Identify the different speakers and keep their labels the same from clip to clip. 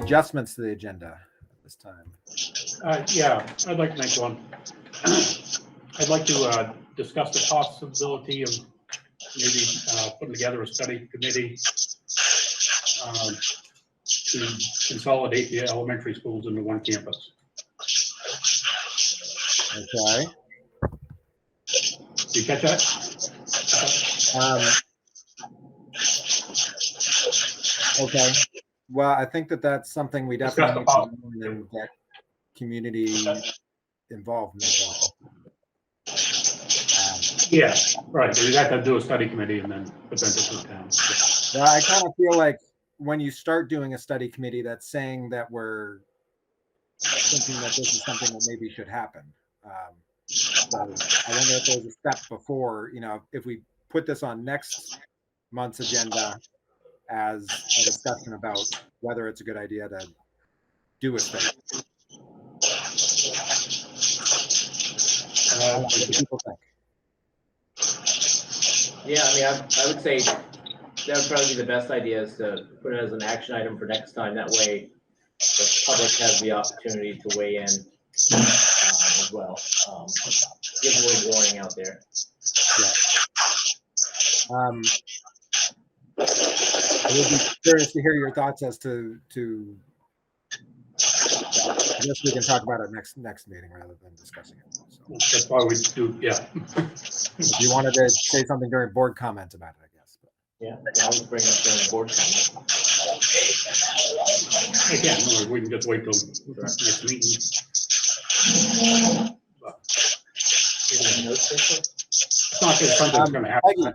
Speaker 1: adjustments to the agenda at this time?
Speaker 2: Yeah, I'd like to make one. I'd like to discuss the possibility of maybe putting together a study committee to consolidate the elementary schools into one campus.
Speaker 1: Okay.
Speaker 2: Did you catch that?
Speaker 1: Okay. Well, I think that's something we definitely need to do and get community involvement.
Speaker 2: Yeah, right. So you have to do a study committee and then present it to the town.
Speaker 1: Well, I kind of feel like when you start doing a study committee, that's saying that we're thinking that this is something that maybe should happen. So I wonder if there's a step before, if we put this on next month's agenda as a discussion about whether it's a good idea to do a study. What do people think?
Speaker 3: Yeah, I mean, I would say that would probably be the best idea, is to put it as an action item for next time. That way the public has the opportunity to weigh in as well. Give a little warning out there.
Speaker 1: Yeah. I would be curious to hear your thoughts as to I guess we can talk about it next meeting rather than discussing it. So.
Speaker 2: That's why we do, yeah.
Speaker 1: If you wanted to say something during board comment about it, I guess. But.
Speaker 3: Yeah, I would bring up during board comment.
Speaker 2: Yeah, no, we can just wait till next meeting. It's not just something that's going to happen.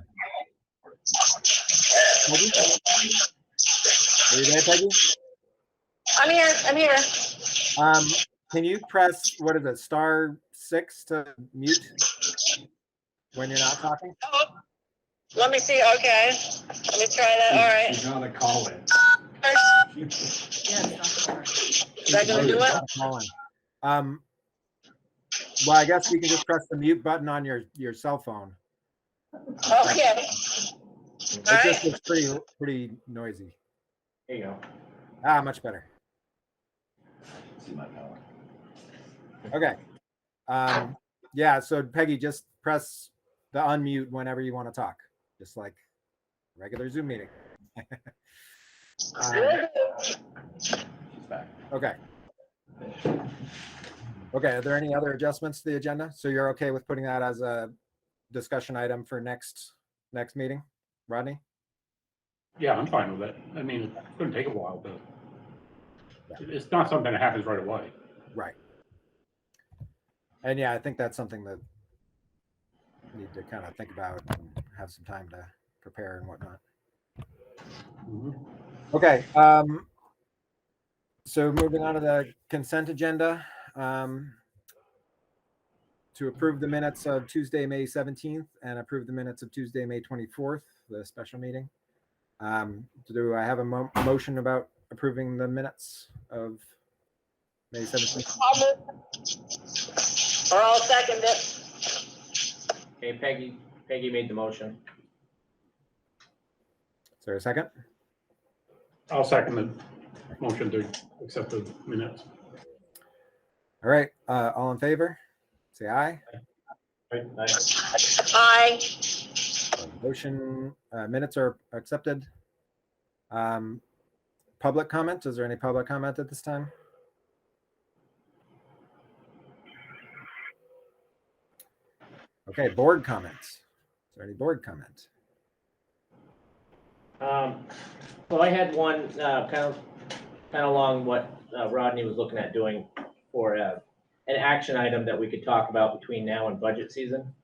Speaker 1: Peggy. Are you there, Peggy?
Speaker 4: I'm here.
Speaker 1: Can you press, what is it, *6 to mute when you're not talking?
Speaker 4: Oh, let me see. Okay. Let me try that. All right.
Speaker 2: She's on a call in.
Speaker 4: Is that going to do it?
Speaker 1: Well, I guess we can just press the mute button on your cell phone.
Speaker 4: Okay.
Speaker 1: It just looks pretty noisy.
Speaker 3: There you go.
Speaker 1: Much better. See my power. Okay. Yeah, so Peggy, just press the unmute whenever you want to talk, just like a regular Zoom meeting.
Speaker 3: She's back.
Speaker 1: Okay. Okay, are there any other adjustments to the agenda? So you're okay with putting that as a discussion item for next meeting, Rodney?
Speaker 2: Yeah, I'm fine with it. I mean, it's going to take a while, but it's not something that happens right away.
Speaker 1: Right. And yeah, I think that's something that we need to kind of think about and have some time to prepare and whatnot.
Speaker 2: Mm-hmm.
Speaker 1: Okay. So moving on to the consent agenda, to approve the minutes of Tuesday, May 17th and approve the minutes of Tuesday, May 24th, the special meeting. Do I have a motion about approving the minutes of May 17th?
Speaker 4: Or I'll second it.
Speaker 3: Okay, Peggy made the motion.
Speaker 1: Is there a second?
Speaker 2: I'll second the motion to accept the minutes.
Speaker 1: All right. All in favor? Say aye.
Speaker 4: Aye.
Speaker 1: Motion minutes are accepted. Public comment. Is there any public comment at this time? Okay, board comments. Is there any board comment?
Speaker 3: Well, I had one kind of along what Rodney was looking at doing for an action item that we could talk about between now and budget season.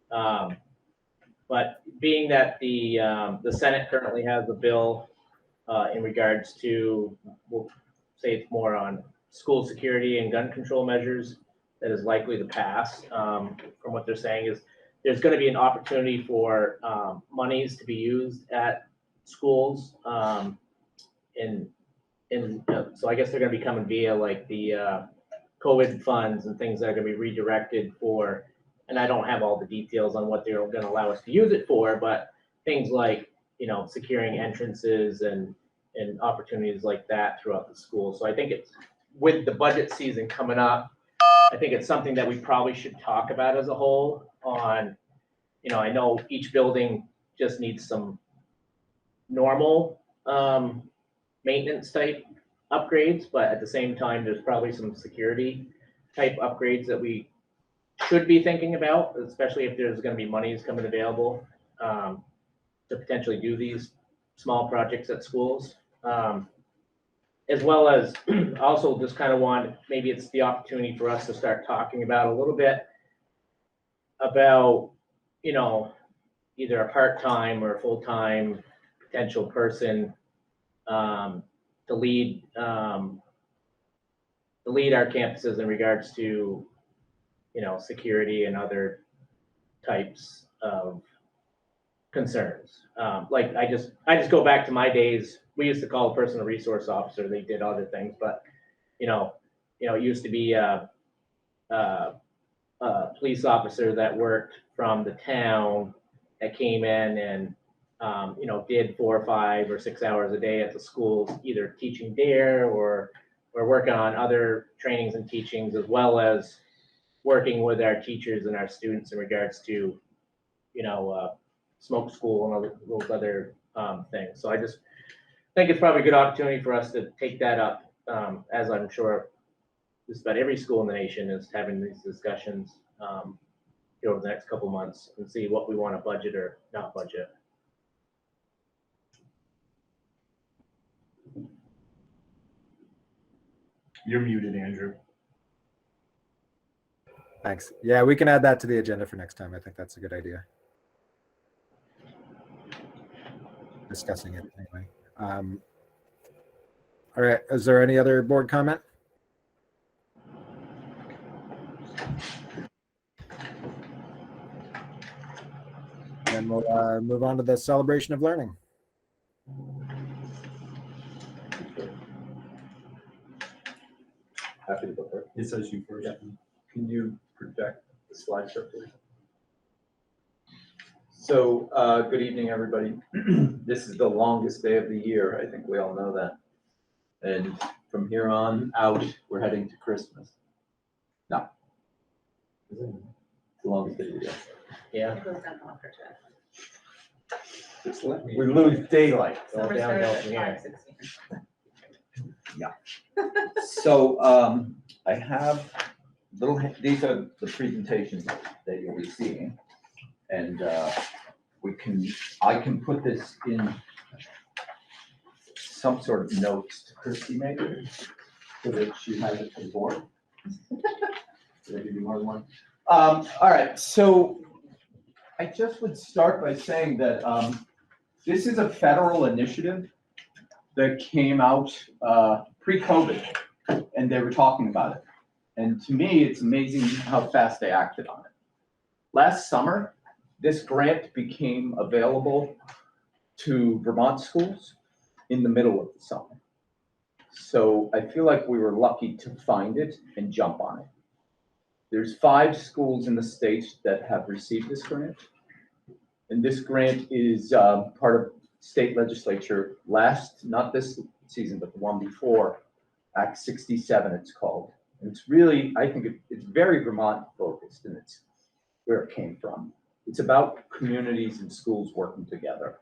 Speaker 3: But being that the Senate currently has a bill in regards to, we'll say it's more on school security and gun control measures that is likely to pass. From what they're saying is there's going to be an opportunity for monies to be used at schools. So I guess they're going to be coming via like the COVID funds and things that are going to be redirected for, and I don't have all the details on what they're going to allow us to use it for, but things like, securing entrances and and opportunities like that throughout the school. So I think it's, with the budget season coming up, I think it's something that we probably should talk about as a whole on, you know, I know each building just needs some normal maintenance type upgrades, but at the same time, there's probably some security type upgrades that we should be thinking about, especially if there's gonna be monies coming available to potentially do these small projects at schools. As well as also just kind of want, maybe it's the opportunity for us to start talking about a little bit about, you know, either a part-time or a full-time potential person to lead our campuses in regards to, you know, security and other types of concerns. Like I just go back to my days. We used to call a person a resource officer. They did other things, but you know, it used to be a police officer that worked from the town that came in and you know, did 4 or 5 or 6 hours a day at the schools, either teaching there or working on other trainings and teachings, as well as working with our teachers and our students in regards to, you know, smoke school and those other things. So I just think it's probably a good opportunity for us to take that up, as I'm sure just about every school in the nation is having these discussions over the next couple months, and see what we want to budget or not budget.
Speaker 5: You're muted, Andrew.
Speaker 1: Thanks. Yeah, we can add that to the agenda for next time. I think that's a good idea. Discussing it anyway. All right. Is there any other board comment? Then we'll move on to the celebration of learning.
Speaker 6: Happy to go first.
Speaker 5: It says you first.
Speaker 6: Yeah. Can you project the slideshow, please? So, good evening, everybody. This is the longest day of the year. I think we all know that. And from here on out, we're heading to Christmas. No. It's the longest day of the year.
Speaker 3: Yeah.
Speaker 7: It goes down longer, Jeff.
Speaker 6: Just let me. We lose daylight.
Speaker 3: All
Speaker 7: Summer
Speaker 3: downhill
Speaker 7: started
Speaker 3: from
Speaker 7: at
Speaker 3: here.
Speaker 7: 5:16.
Speaker 6: So, I have these are the presentations that you'll be seeing. And, I can put this in some sort of notes to Christy maybe, so that she has it for the board. Did I give you more than one? All right, so I just would start by saying that this is a federal initiative that came out pre-COVID, and they were talking about it. And to me, it's amazing how fast they acted on it. Last summer, this grant became available to Vermont schools in the middle of the summer. So I feel like we were lucky to find it and jump on it. There's 5 schools in the state that have received this grant. And this grant is part of state legislature not this season, but the one before, Act 67 it's called. And it's really, I think it's very Vermont focused, and it's where it came from. It's about communities and schools working together.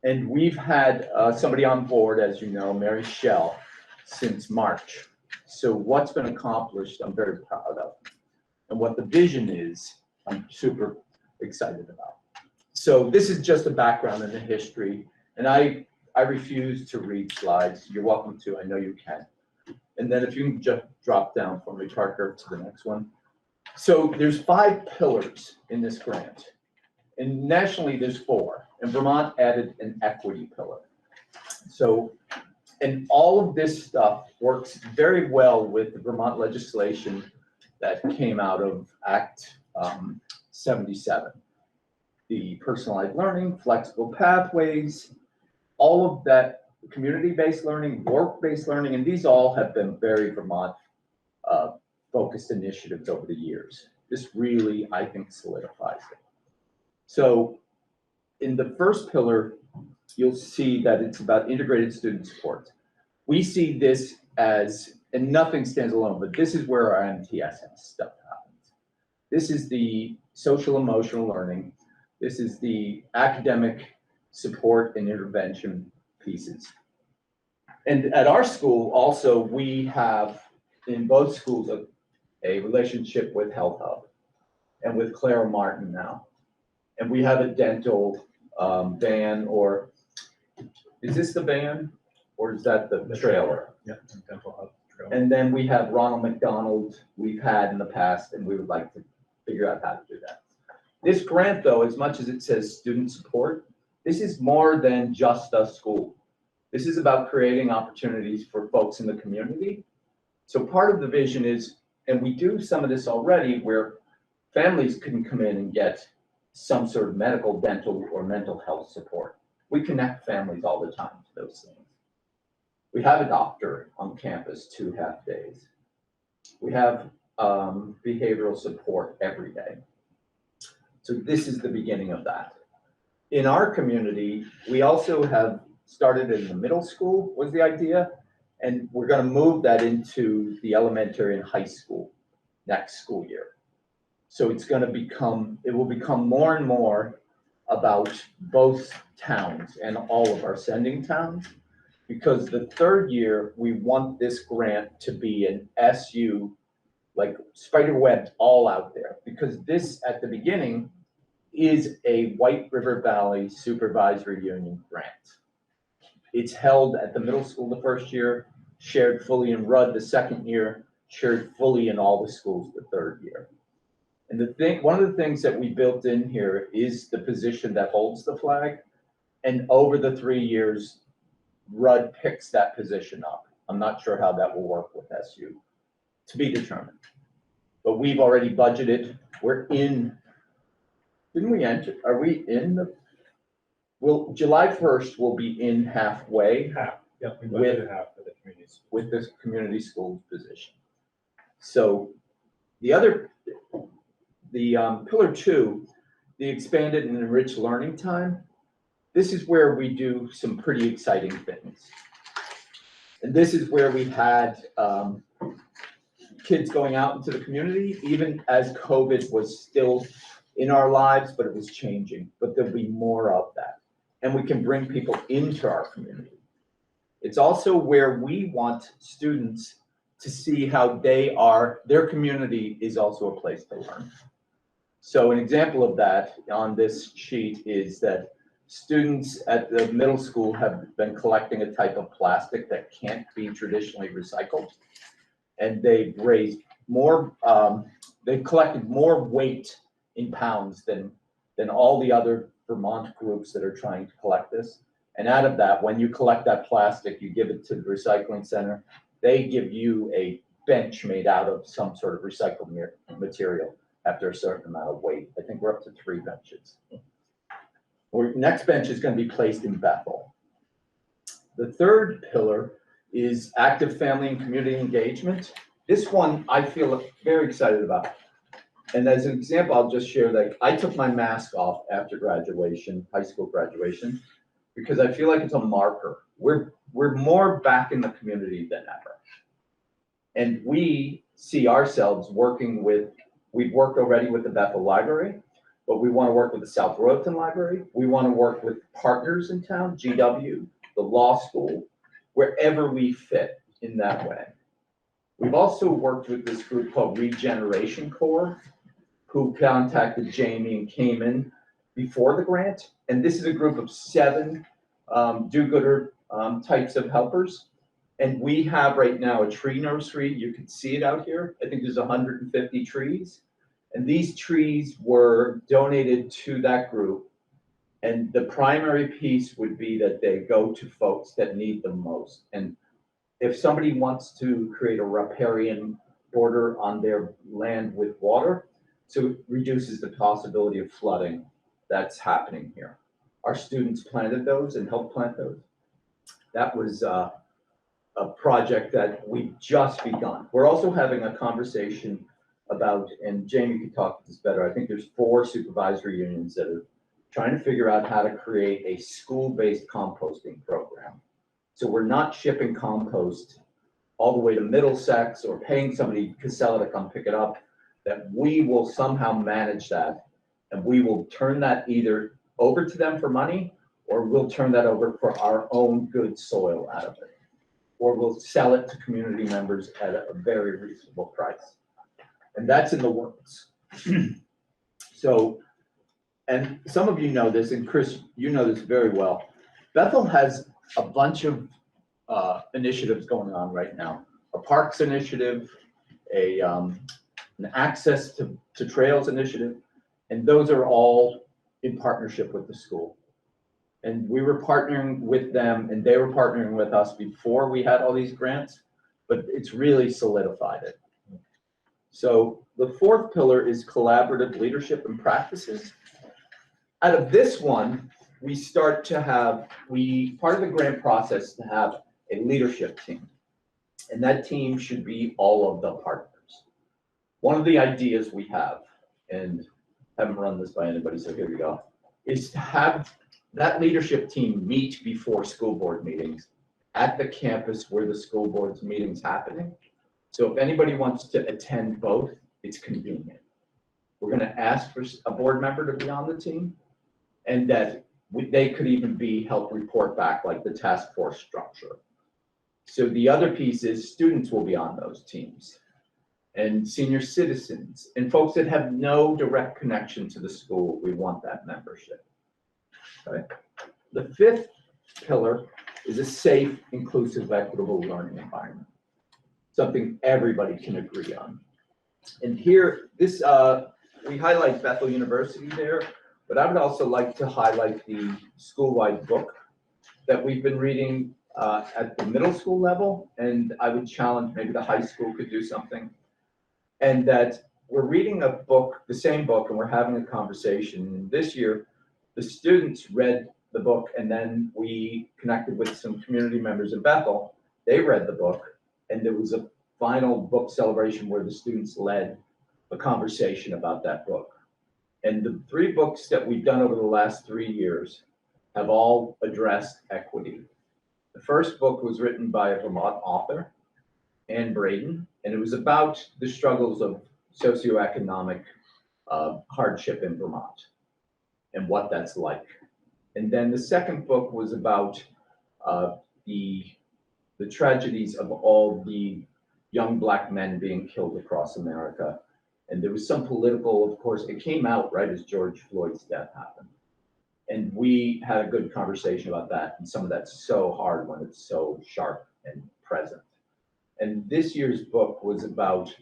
Speaker 6: And we've had somebody on board, as you know, Mary Schell, since March. So what's been accomplished, I'm very proud of. And what the vision is, I'm super excited about. So this is just a background in the history. And I refuse to read slides. You're welcome to, I know you can. And then if you can just drop down for me, Parker, to the next one. So there's 5 pillars in this grant. And nationally, there's 4. And Vermont added an equity pillar. So, and all of this stuff works very well with the Vermont legislation that came out of Act 77. The personalized learning, flexible pathways, all of that community-based learning, work-based learning, and these all have been very Vermont focused initiatives over the years. This really, I think, solidifies it. So in the first pillar, you'll see that it's about integrated student support. We see this as, and nothing stands alone, but this is where our MTS stuff happens. This is the social emotional learning. This is the academic support and intervention pieces. And at our school also, we have in both schools a relationship with Health Hub and with Clara Martin now. And we have a dental van, or is this the van or is that the trailer?
Speaker 5: Yeah, dental hub trail.
Speaker 6: And then we have Ronald McDonald we've had in the past, and we would like to figure out how to do that. This grant though, as much as it says student support, this is more than just a school. This is about creating opportunities for folks in the community. So part of the vision is, and we do some of this already, where families can come in and get some sort of medical, dental, or mental health support. We connect families all the time to those things. We have a doctor on campus 2 half days. We have behavioral support every day. So this is the beginning of that. In our community, we also have started in the middle school was the idea, and we're going to move that into the elementary and high school next school year. So it's going to become, it will become more and more about both towns and all of our sending towns, because the third year, we want this grant to be an SU, like spider webs all out there, because this at the beginning is a White River Valley Supervisory Union grant. It's held at the middle school the first year, shared fully in RUD the second year, shared fully in all the schools the third year. And the thing, one of the things that we built in here is the position that holds the flag. And over the 3 years, RUD picks that position up. I'm not sure how that will work with SU, to be determined. But we've already budgeted, we're in, didn't we enter, are we in the, well, July 1st, we'll be in halfway
Speaker 5: Half, yeah, we
Speaker 6: With-
Speaker 5: budgeted half for the communities.
Speaker 6: with this community school position. So the other, the pillar 2, the expanded and enriched learning time, this is where we do some pretty exciting things. And this is where we had kids going out into the community, even as COVID was still in our lives, but it was changing. But there'll be more of that. And we can bring people into our community. It's also where we want students to see how they are, their community is also a place to learn. So an example of that on this sheet is that students at the middle school have been collecting a type of plastic that can't be traditionally recycled. And they've raised more, they've collected more weight in pounds than all the other Vermont groups that are trying to collect this. And out of that, when you collect that plastic, you give it to the recycling center. They give you a bench made out of some sort of recycled material after a certain amount of weight. I think we're up to 3 benches. Our next bench is going to be placed in Bethel. The third pillar is active family and community engagement. This one I feel very excited about. And as an example, I'll just share that I took my mask off after graduation, high school graduation, because I feel like it's a marker. We're more back in the community than ever. And we see ourselves working with, we've worked already with the Bethel Library, but we want to work with the South Royalton Library. We want to work with partners in town, GW, the law school, wherever we fit in that way. We've also worked with this group called Regeneration Corps, who contacted Jamie and came in before the grant. And this is a group of 7 do-gooder types of helpers. And we have right now a tree nursery. You can see it out here. I think there's 150 trees. And these trees were donated to that group. And the primary piece would be that they go to folks that need them most. And if somebody wants to create a riparian border on their land with water, so it reduces the possibility of flooding that's happening here. Our students planted those and helped plant those. That was a project that we've just begun. We're also having a conversation about, and Jamie could talk to this better, I think there's 4 supervisory unions that are trying to figure out how to create a school-based composting program. So we're not shipping compost all the way to Middlesex or paying somebody, Casella, to come pick it up, that we will somehow manage that. And we will turn that either over to them for money, or we'll turn that over for our own good soil out of it. Or we'll sell it to community members at a very reasonable price. And that's in the works. So, and some of you know this, and Chris, you know this very well. Bethel has a bunch of initiatives going on right now. A parks initiative, an access to trails initiative, and those are all in partnership with the school. And we were partnering with them, and they were partnering with us before we had all these grants, but it's really solidified it. So the fourth pillar is collaborative leadership and practices. Out of this one, we start to have, part of the grant process to have a leadership team. And that team should be all of the partners. One of the ideas we have, and I haven't run this by anybody, so here we go, is to have that leadership team meet before school board meetings at the campus where the school board's meeting's happening. So if anybody wants to attend both, it's convenient. We're gonna ask for a board member to be on the team, and that they could even help report back, like the task force structure. So the other piece is students will be on those teams, and senior citizens, and folks that have no direct connection to the school. We want that membership. Okay. The fifth pillar is a safe, inclusive, equitable learning environment. Something everybody can agree on. And here, this we highlight Bethel University there, but I would also like to highlight the school-wide book that we've been reading at the middle school level, and I would challenge maybe the high school could do something. And that we're reading a book, the same book, and we're having a conversation. And this year, the students read the book, and then we connected with some community members in Bethel. They read the book, and there was a final book celebration where the students led a conversation about that book. And the 3 books that we've done over the last 3 years have all addressed equity. The first book was written by a Vermont author, Ann Braden, and it was about the struggles of socioeconomic hardship in Vermont and what that's like. And then the second book was about the tragedies of all the young Black men being killed across America. And there was some political, of course, it came out right as George Floyd's death happened. And we had a good conversation about that. And some of that's so hard when it's so sharp and present. And this year's book was about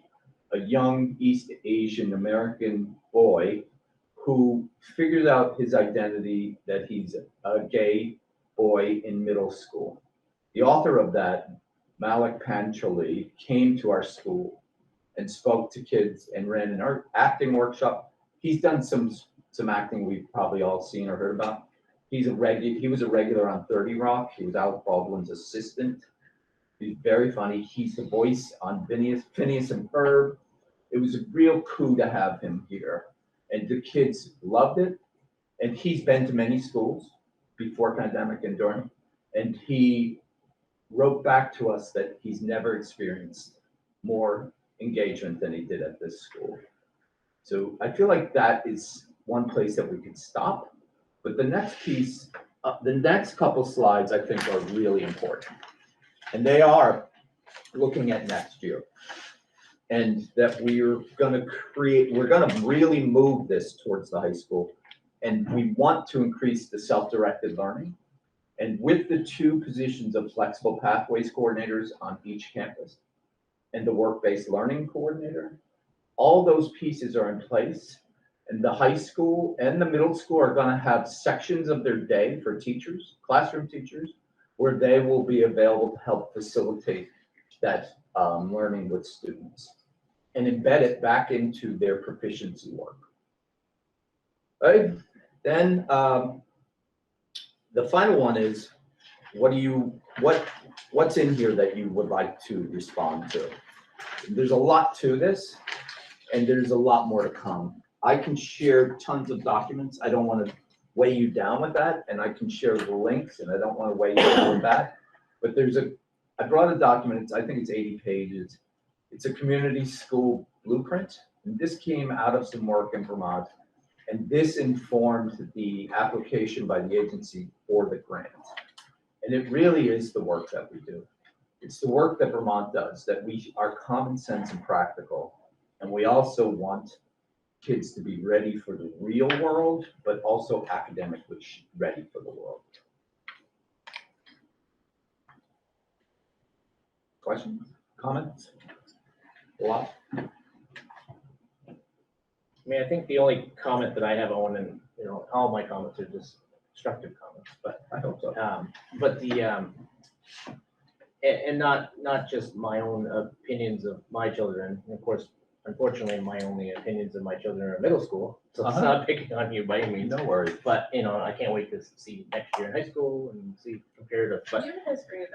Speaker 6: a young East Asian American boy who figured out his identity that he's a gay boy in middle school. The author of that, Malik Panchali, came to our school and spoke to kids and ran an art acting workshop. He's done some acting we've probably all seen or heard about. He was a regular on 30 Rock. He was Alec Baldwin's assistant. He's very funny. He's the voice on Phineas and Ferb. It was a real coup to have him here. And the kids loved it. And he's been to many schools before pandemic and during. And he wrote back to us that he's never experienced more engagement than he did at this school. So I feel like that is one place that we could stop. But the next piece, the next couple slides I think are really important. And they are looking at next year. And that we're gonna really move this towards the high school. And we want to increase the self-directed learning. And with the 2 positions of flexible pathways coordinators on each campus and the work-based learning coordinator, all those pieces are in place. And the high school and the middle school are gonna have sections of their day for teachers, classroom teachers, where they will be available to help facilitate that learning with students and embed it back into their proficiency work. Right? Then the final one is, what's in here that you would like to respond to? There's a lot to this, and there's a lot more to come. I can share tons of documents. I don't want to weigh you down with that, and I can share the links, and I don't want to weigh you down with that. But I brought a document, I think it's 80 pages. It's a community school blueprint, and this came out of some work in Vermont, and this informed the application by the agency for the grant. And it really is the work that we do. It's the work that Vermont does, that we are common sense and practical, and we also want kids to be ready for the real world, but also academically ready for the world. Questions, comments? A lot?
Speaker 3: I mean, I think the only comment that I have, Owen, and, you know, all my comments are just constructive comments, but,
Speaker 6: I hope so.
Speaker 3: but and not just my own opinions of my children. Of course, unfortunately, my only opinions of my children are middle school, so it's not picking on you by any means.
Speaker 6: No worries.
Speaker 3: But, you know, I can't wait to see next year in high school and see comparative, but.
Speaker 7: You guys agree with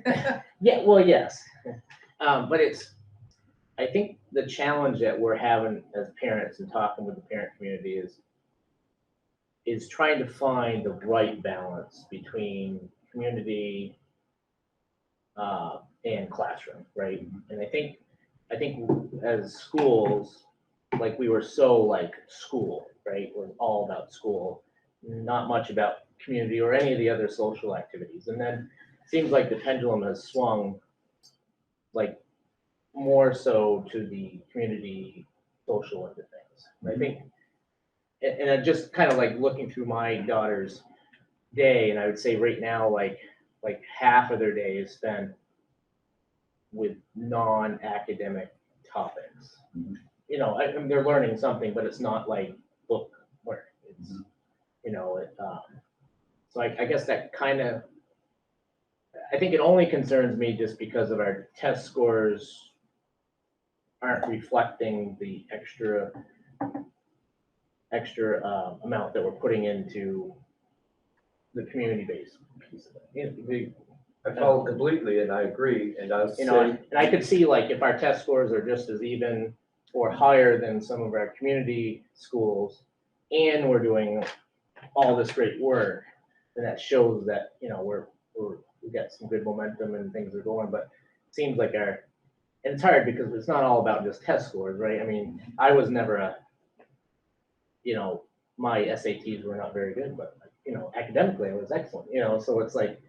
Speaker 7: that.
Speaker 3: Yeah, well, yes. But I think the challenge that we're having as parents and talking with the parent community is trying to find the right balance between community and classroom, right? And I think as schools, like we were so like school, right? We're all about school, not much about community or any of the other social activities. And then it seems like the pendulum has swung like more so to the community social end of things. And I think, and I'm just kind of like looking through my daughter's day, and I would say right now, like half of their day is spent with non-academic topics.
Speaker 6: Mhm.
Speaker 3: You know, I mean, they're learning something, but it's not like book work. It's, you know, so I guess that kind of, I think it only concerns me just because of our test scores aren't reflecting the extra amount that we're putting into the community-based piece of it.
Speaker 6: I follow completely, and I agree, and I was
Speaker 3: You know, and I could see like if our test scores are just as even or higher than some of our community schools, and we're doing all this great work, then that shows that, you know, we got some good momentum and things are going, but it seems like and it's hard because it's not all about just test scores, right? I mean, I was never you know, my SATs were not very good, but, you know, academically I was excellent, you know, so it's like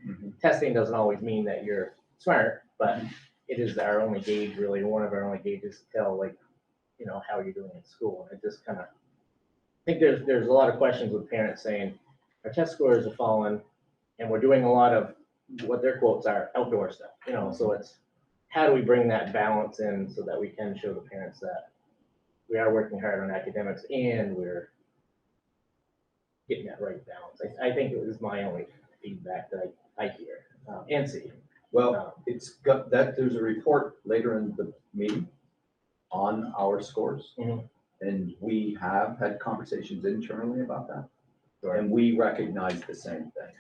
Speaker 3: testing doesn't always mean that you're smart, but it is our only gauge, really, one of our only gauges to tell, like, you know, how you're doing in school. And it just kind of, I think there's a lot of questions with parents saying, our test scores are falling, and we're doing a lot of what their quotes are, outdoor stuff, you know, so it's, how do we bring that balance in so that we can show the parents that we are working hard on academics and we're getting that right balance. I think it was my only feedback that I hear and see.
Speaker 6: Well, it's got that, there's a report later in the meeting on our scores.
Speaker 3: Mhm.
Speaker 6: And we have had conversations internally about that.
Speaker 3: Sure.
Speaker 6: And we recognize the same thing.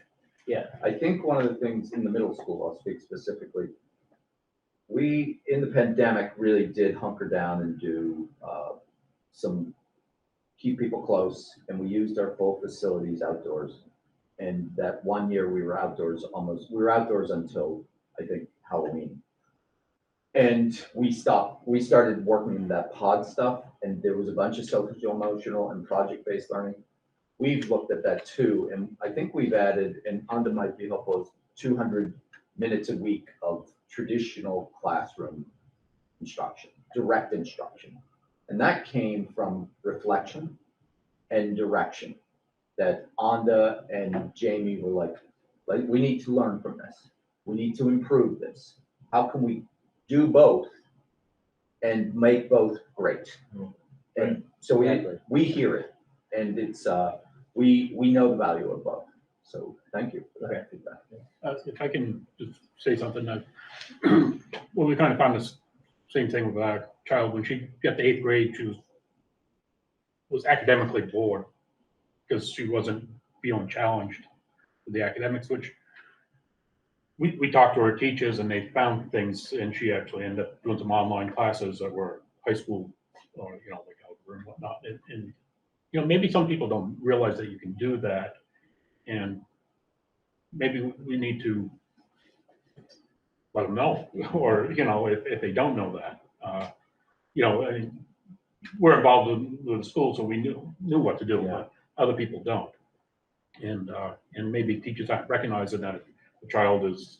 Speaker 3: Yeah.
Speaker 6: I think one of the things in the middle school, I'll speak specifically, we, in the pandemic, really did hunker down and do keep people close, and we used our full facilities outdoors. And that one year we were outdoors until, I think, Halloween. And we started working in that pod stuff, and there was a bunch of social, emotional, and project-based learning. We've looked at that too, and I think we've added, and Onda might be helpful, 200 minutes a week of traditional classroom instruction, direct instruction. And that came from reflection and direction, that Onda and Jamie were like, we need to learn from this. We need to improve this. How can we do both and make both great? And so we hear it, and it's, we know the value of both. So thank you for that feedback.
Speaker 2: If I can just say something, well, we kind of found this same thing with our child. When she got to 8th grade, she was academically bored because she wasn't feeling challenged with the academics, which we talked to her teachers and they found things, and she actually ended up doing some online classes that were high school or, you know, like algebra and whatnot. And you know, maybe some people don't realize that you can do that. And maybe we need to let them know, or, you know, if they don't know that, you know, I mean, we're involved with the school, so we knew what to do, but other people don't. And maybe teachers aren't recognizing that the child is,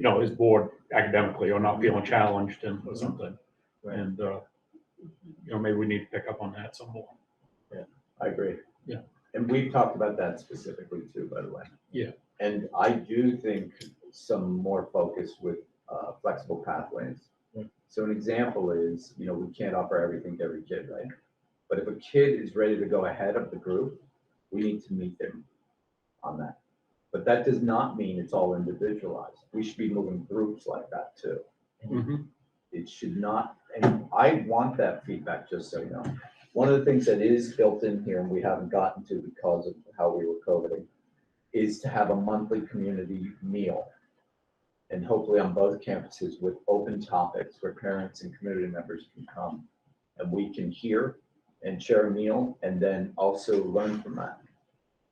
Speaker 2: you know, is bored academically or not feeling challenged or something.
Speaker 6: Right.
Speaker 2: And, you know, maybe we need to pick up on that some more.
Speaker 5: I agree.
Speaker 2: Yeah.
Speaker 5: And we've talked about that specifically too, by the way.
Speaker 2: Yeah.
Speaker 5: And I do think some more focus with flexible pathways. So an example is, you know, we can't offer everything to every kid, right? But if a kid is ready to go ahead of the group, we need to meet them on that. But that does not mean it's all individualized. We should be moving groups like that too.
Speaker 2: Mhm.
Speaker 5: It should not, and I want that feedback, just so you know. One of the things that is built in here and we haven't gotten to because of how we were COVIDing is to have a monthly community meal. And hopefully on both campuses with open topics where parents and community members can come and we can hear and share a meal and then also learn from that.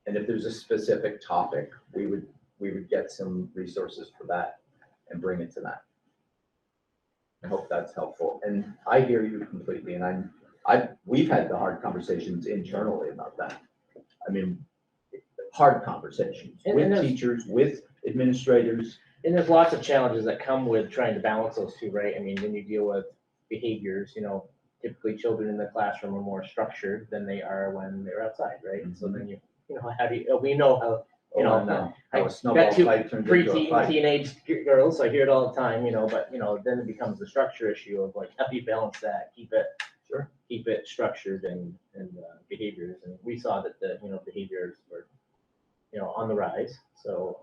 Speaker 5: And if there's a specific topic, we would get some resources for that and bring it to that. I hope that's helpful. And I hear you completely. And we've had the hard conversations internally about that. I mean, hard conversations
Speaker 3: And
Speaker 5: with
Speaker 3: there's-
Speaker 5: teachers, with administrators.
Speaker 3: And there's lots of challenges that come with trying to balance those two, right? I mean, when you deal with behaviors, you know, typically children in the classroom are more structured than they are when they're outside, right? And so then you know, how do you, we know how, you know,
Speaker 5: How a
Speaker 3: I
Speaker 5: snowball
Speaker 3: got two
Speaker 5: fight turns into a
Speaker 3: preteen,
Speaker 5: fight.
Speaker 3: teenage girls, I hear it all the time, you know, but, you know, then it becomes the structure issue of like, how do you balance that, keep it structured and behaviors, and we saw that the, you know, behaviors were, you know, on the rise, so,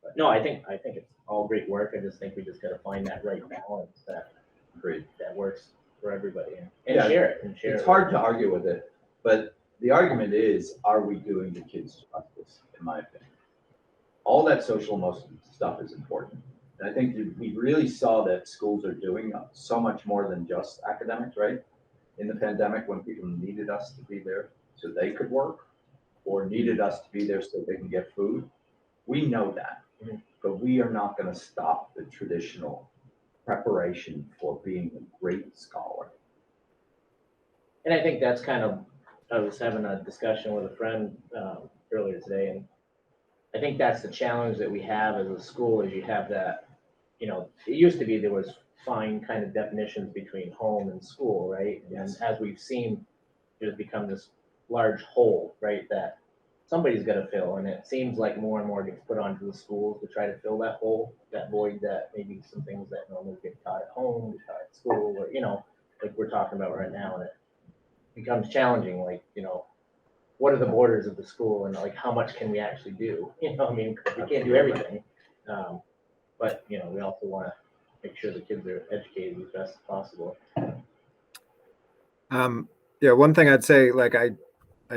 Speaker 3: but no, I think it's all great work, I just think we just gotta find that right balance that works for everybody, and
Speaker 5: Yeah,
Speaker 3: share it,
Speaker 5: It's hard to argue with it, but the argument is, are we doing the kids justice, in my opinion? All that social emotional stuff is important. And I think we really saw that schools are doing so much more than just academics, right? In the pandemic, when people needed us to be there so they could work, or needed us to be there so they can get food. We know that, but we are not gonna stop the traditional preparation for being a great scholar.
Speaker 3: And I think that's kind of, I was having a discussion with a friend earlier today, and I think that's the challenge that we have as a school, is you have that, you know, it used to be there was fine kind of definitions between home and school, right?
Speaker 5: Yes.
Speaker 3: And as we've seen, there's become this large hole, right, that somebody's gotta fill, and it seems like more and more gets put onto the schools to try to fill that hole, that void, that maybe some things that normally get taught at home, get taught at school, or, you know, like we're talking about right now, and it becomes challenging, like, you know, what are the borders of the school, and like, how much can we actually do? You know, I mean, we can't do everything. But, you know, we also wanna make sure the kids are educated as best as possible.
Speaker 1: Yeah, one thing I'd say, like I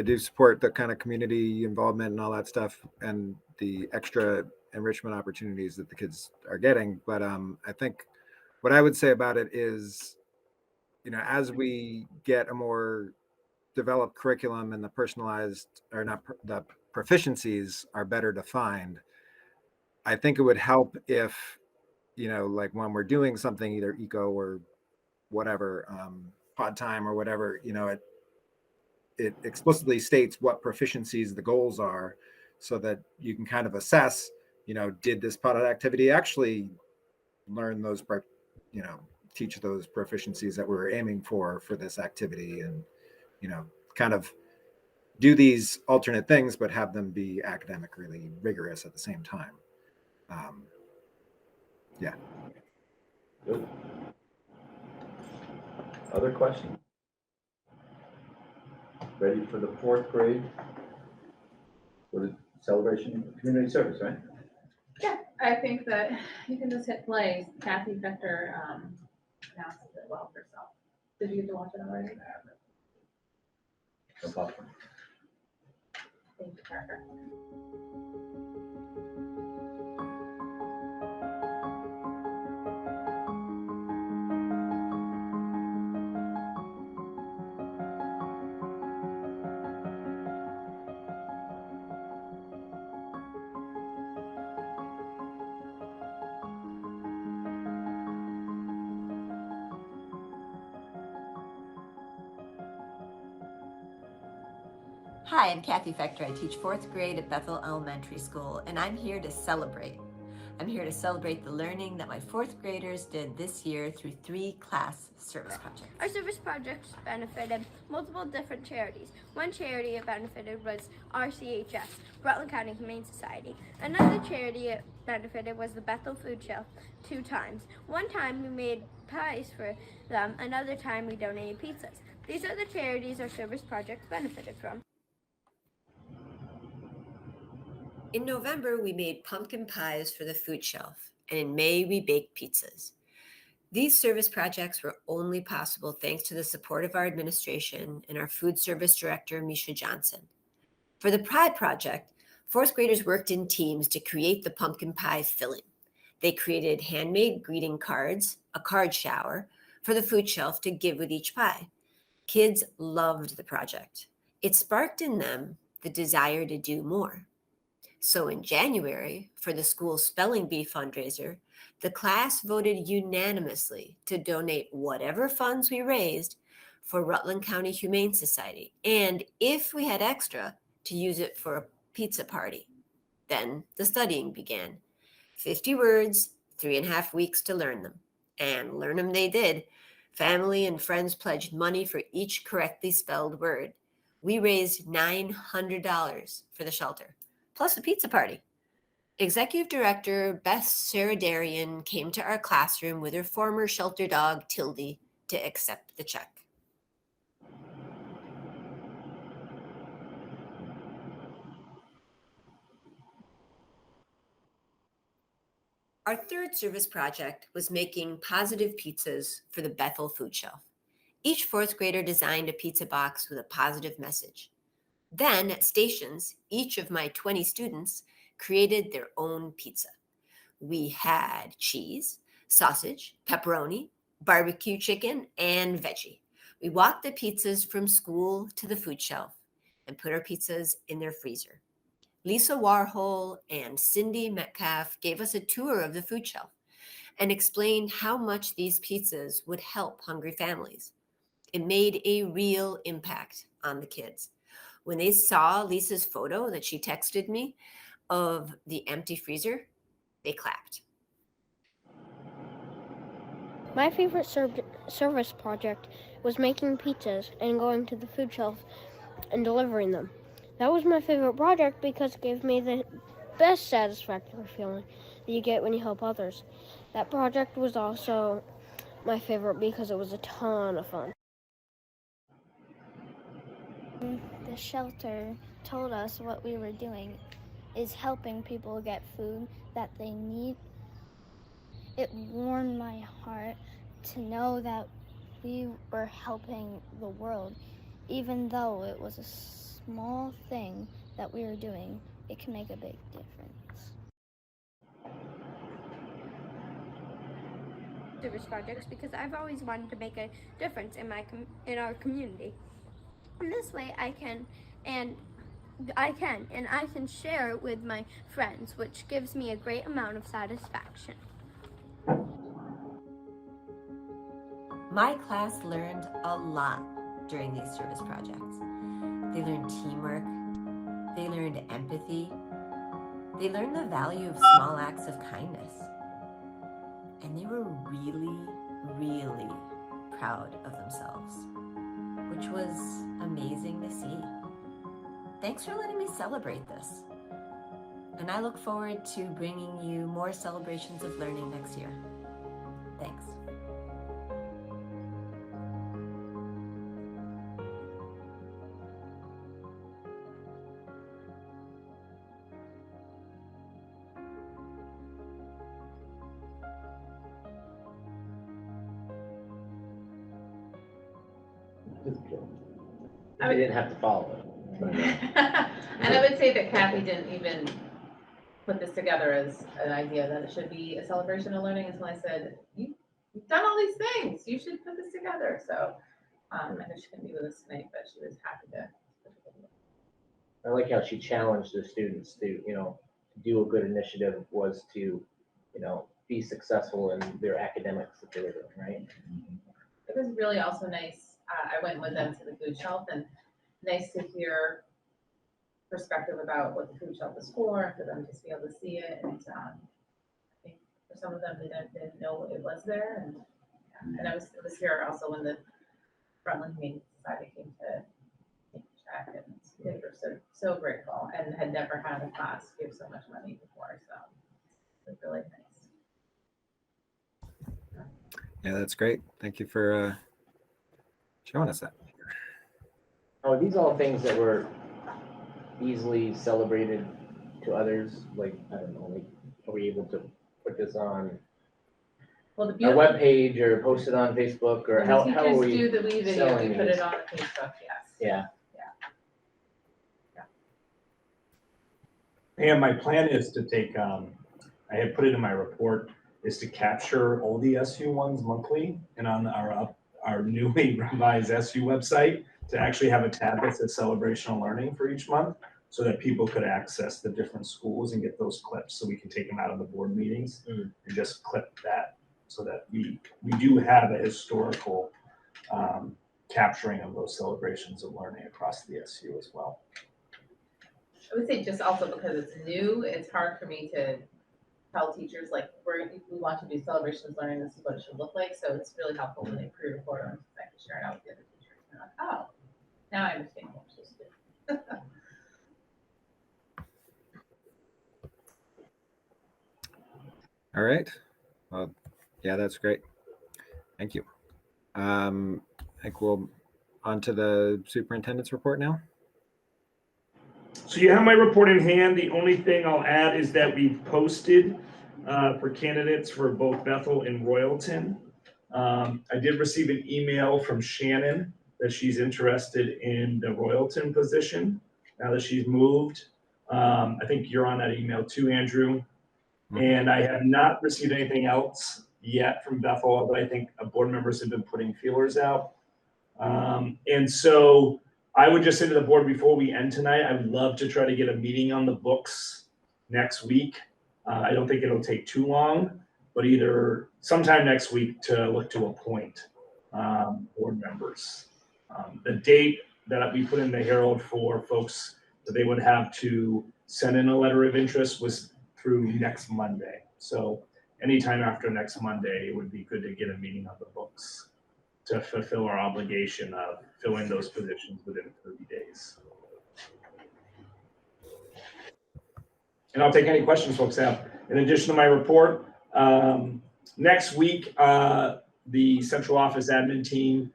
Speaker 1: do support the kind of community involvement and all that stuff and the extra enrichment opportunities that the kids are getting. But I think what I would say about it is, you know, as we get a more developed curriculum and the personalized, or not, the proficiencies are better defined, I think it would help if, you know, like when we're doing something, either eco or whatever, pod time or whatever, you know, it explicitly states what proficiencies the goals are, so that you can kind of assess, you know, did this pod activity actually learn those, you know, teach those proficiencies that we were aiming for this activity, and, you know, kind of do these alternate things, but have them be academically rigorous at the same time. Yeah.
Speaker 5: Good. Other questions? Ready for the 4th grade? For the celebration of community service, right?
Speaker 7: Yeah, I think that you can just hit play. Kathy Becker announced it well herself. Did you get to watch it already?
Speaker 5: No popcorn.
Speaker 7: Thank you, Parker.
Speaker 8: Hi, I'm Kathy Fector. I teach 4th grade at Bethel Elementary School, and I'm here to celebrate. I'm here to celebrate the learning that my 4th graders did this year through 3 class service projects.
Speaker 9: Our service projects benefited multiple different charities. One charity it benefited was RCHS, Rutland County Humane Society. Another charity it benefited was the Bethel Food Shelf 2 times. One time we made pies for them, another time we donated pizzas. These are the charities our service projects benefited from.
Speaker 8: In November, we made pumpkin pies for the food shelf, and in May, we baked pizzas. These service projects were only possible thanks to the support of our administration and our food service director, Misha Johnson. For the Pride Project, 4th graders worked in teams to create the pumpkin pie filling. They created handmade greeting cards, a card shower, for the food shelf to give with each pie. Kids loved the project. It sparked in them the desire to do more. So in January, for the school's spelling bee fundraiser, the class voted unanimously to donate whatever funds we raised for Rutland County Humane Society, and if we had extra, to use it for a pizza party. Then the studying began. 50 words, 3.5 weeks to learn them. And learn them they did. Family and friends pledged money for each correctly spelled word. We raised $900 for the shelter, plus a pizza party. Executive Director Beth Saradarian came to our classroom with her former shelter dog, Tildy, to accept the check. Our third service project was making positive pizzas for the Bethel Food Shelf. Each 4th grader designed a pizza box with a positive message. Then at stations, each of my 20 students created their own pizza. We had cheese, sausage, pepperoni, barbecue chicken, and veggie. We walked the pizzas from school to the food shelf and put our pizzas in their freezer. Lisa Warhol and Cindy Metcalf gave us a tour of the food shelf and explained how much these pizzas would help hungry families. It made a real impact on the kids. When they saw Lisa's photo that she texted me of the empty freezer, they clapped.
Speaker 9: My favorite service project was making pizzas and going to the food shelf and delivering them. That was my favorite project because it gave me the best satisfactory feeling that you get when you help others. That project was also my favorite because it was a ton of fun.
Speaker 10: The shelter told us what we were doing is helping people get food that they need. It warmed my heart to know that we were helping the world. Even though it was a small thing that we were doing, it can make a big difference.
Speaker 9: Service projects because I've always wanted to make a difference in our community. And this way I can share it with my friends, which gives me a great amount of satisfaction.
Speaker 8: My class learned a lot during these service projects. They learned teamwork, they learned empathy, they learned the value of small acts of kindness. And they were really, really proud of themselves, which was amazing to see. Thanks for letting me celebrate this. And I look forward to bringing you more celebrations of learning next year. Thanks.
Speaker 3: I didn't have to follow it.
Speaker 7: And I would say that Kathy didn't even put this together as an idea that it should be a celebration of learning until I said, you've done all these things, you should put this together. So I know she couldn't be with us tonight, but she was happy to put it together.
Speaker 3: I like how she challenged the students to, do a good initiative was to, be successful in their academics that they were doing, right?
Speaker 7: It was really also nice. I went with them to the food shelf and nice to hear perspective about what the food shelf is for them to be able to see it. And I think for some of them, they didn't know it was there. And I was here also when the Rutland Humane Society came to take a check, and they were so grateful and had never had a class give so much money before. So it was really nice.
Speaker 1: Yeah, that's great. Thank you for showing us that.
Speaker 3: Are these all things that were easily celebrated to others? Like, I don't know, like, are we able to put this on
Speaker 7: Well, the
Speaker 3: our
Speaker 7: beautiful
Speaker 3: webpage or post it on Facebook, or
Speaker 7: when
Speaker 3: how
Speaker 7: the
Speaker 3: are
Speaker 7: teachers
Speaker 3: we
Speaker 7: do the Wii video,
Speaker 3: selling
Speaker 7: we put
Speaker 3: these?
Speaker 7: it on Facebook. Yes.
Speaker 3: Yeah.
Speaker 11: And my plan is to take, I had put it in my report, is to capture all the SU ones monthly and on our newly revised SU website to actually have a tab that says celebrational learning for each month so that people could access the different schools and get those clips so we can take them out of the board meetings and just clip that so that we do have a historical capturing of those celebrations of learning across the SU as well.
Speaker 7: I would say just also because it's new, it's hard for me to tell teachers like we want to do celebrations learning, this is what it should look like. So it's really helpful when they pre-record them so I can share it out with the other teachers. And they're like, oh, now I understand what we're supposed to do.
Speaker 1: All right. Well, yeah, that's great. Thank you. I think we'll on to the superintendent's report now.
Speaker 11: So you have my report in hand. The only thing I'll add is that we've posted for candidates for both Bethel and Royalton. I did receive an email from Shannon that she's interested in the Royalton position now that she's moved. I think you're on that email too, Andrew. And I have not received anything else yet from Bethel, although I think board members have been putting feelers out. And so I would just say to the board before we end tonight, I would love to try to get a meeting on the books next week. I don't think it'll take too long, but either sometime next week to look to appoint board members. The date that we put in the Herald for folks that they would have to send in a letter of interest was through next Monday. So anytime after next Monday, it would be good to get a meeting on the books to fulfill our obligation of filling those positions within 30 days. And I'll take any questions folks have. In addition to my report, next week, the central office admin team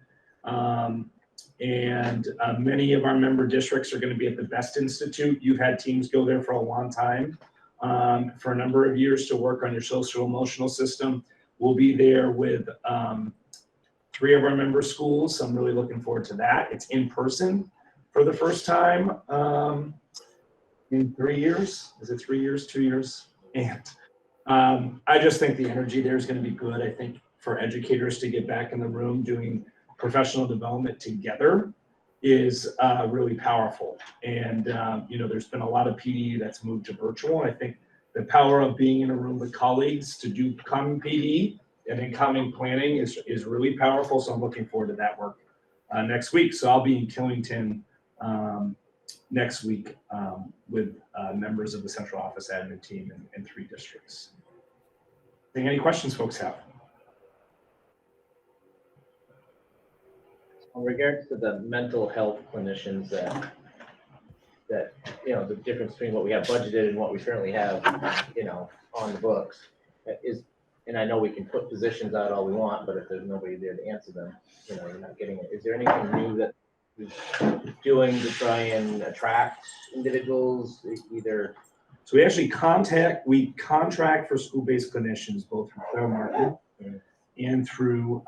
Speaker 11: and many of our member districts are going to be at the Best Institute. You've had teams go there for a long time, for a number of years to work on your social emotional system. We'll be there with 3 of our member schools. So I'm really looking forward to that. It's in person for the first time in 3 years. Is it 3 years, 2 years? And I just think the energy there is going to be good. I think for educators to get back in the room doing professional development together is really powerful. And you know, there's been a lot of PD that's moved to virtual. I think the power of being in a room with colleagues to do common PD and then common planning is really powerful. So I'm looking forward to that work next week. So I'll be in Killington next week with members of the central office admin team in 3 districts. Think any questions folks have?
Speaker 3: In regards to the mental health clinicians that, you know, the difference between what we have budgeted and what we currently have, you know, on the books is, and I know we can put positions out all we want, but if there's nobody there to answer them, you know, you're not getting it. Is there anything new that you're doing to try and attract individuals either?
Speaker 11: So we actually contract for school-based clinicians, both through Clear Market and through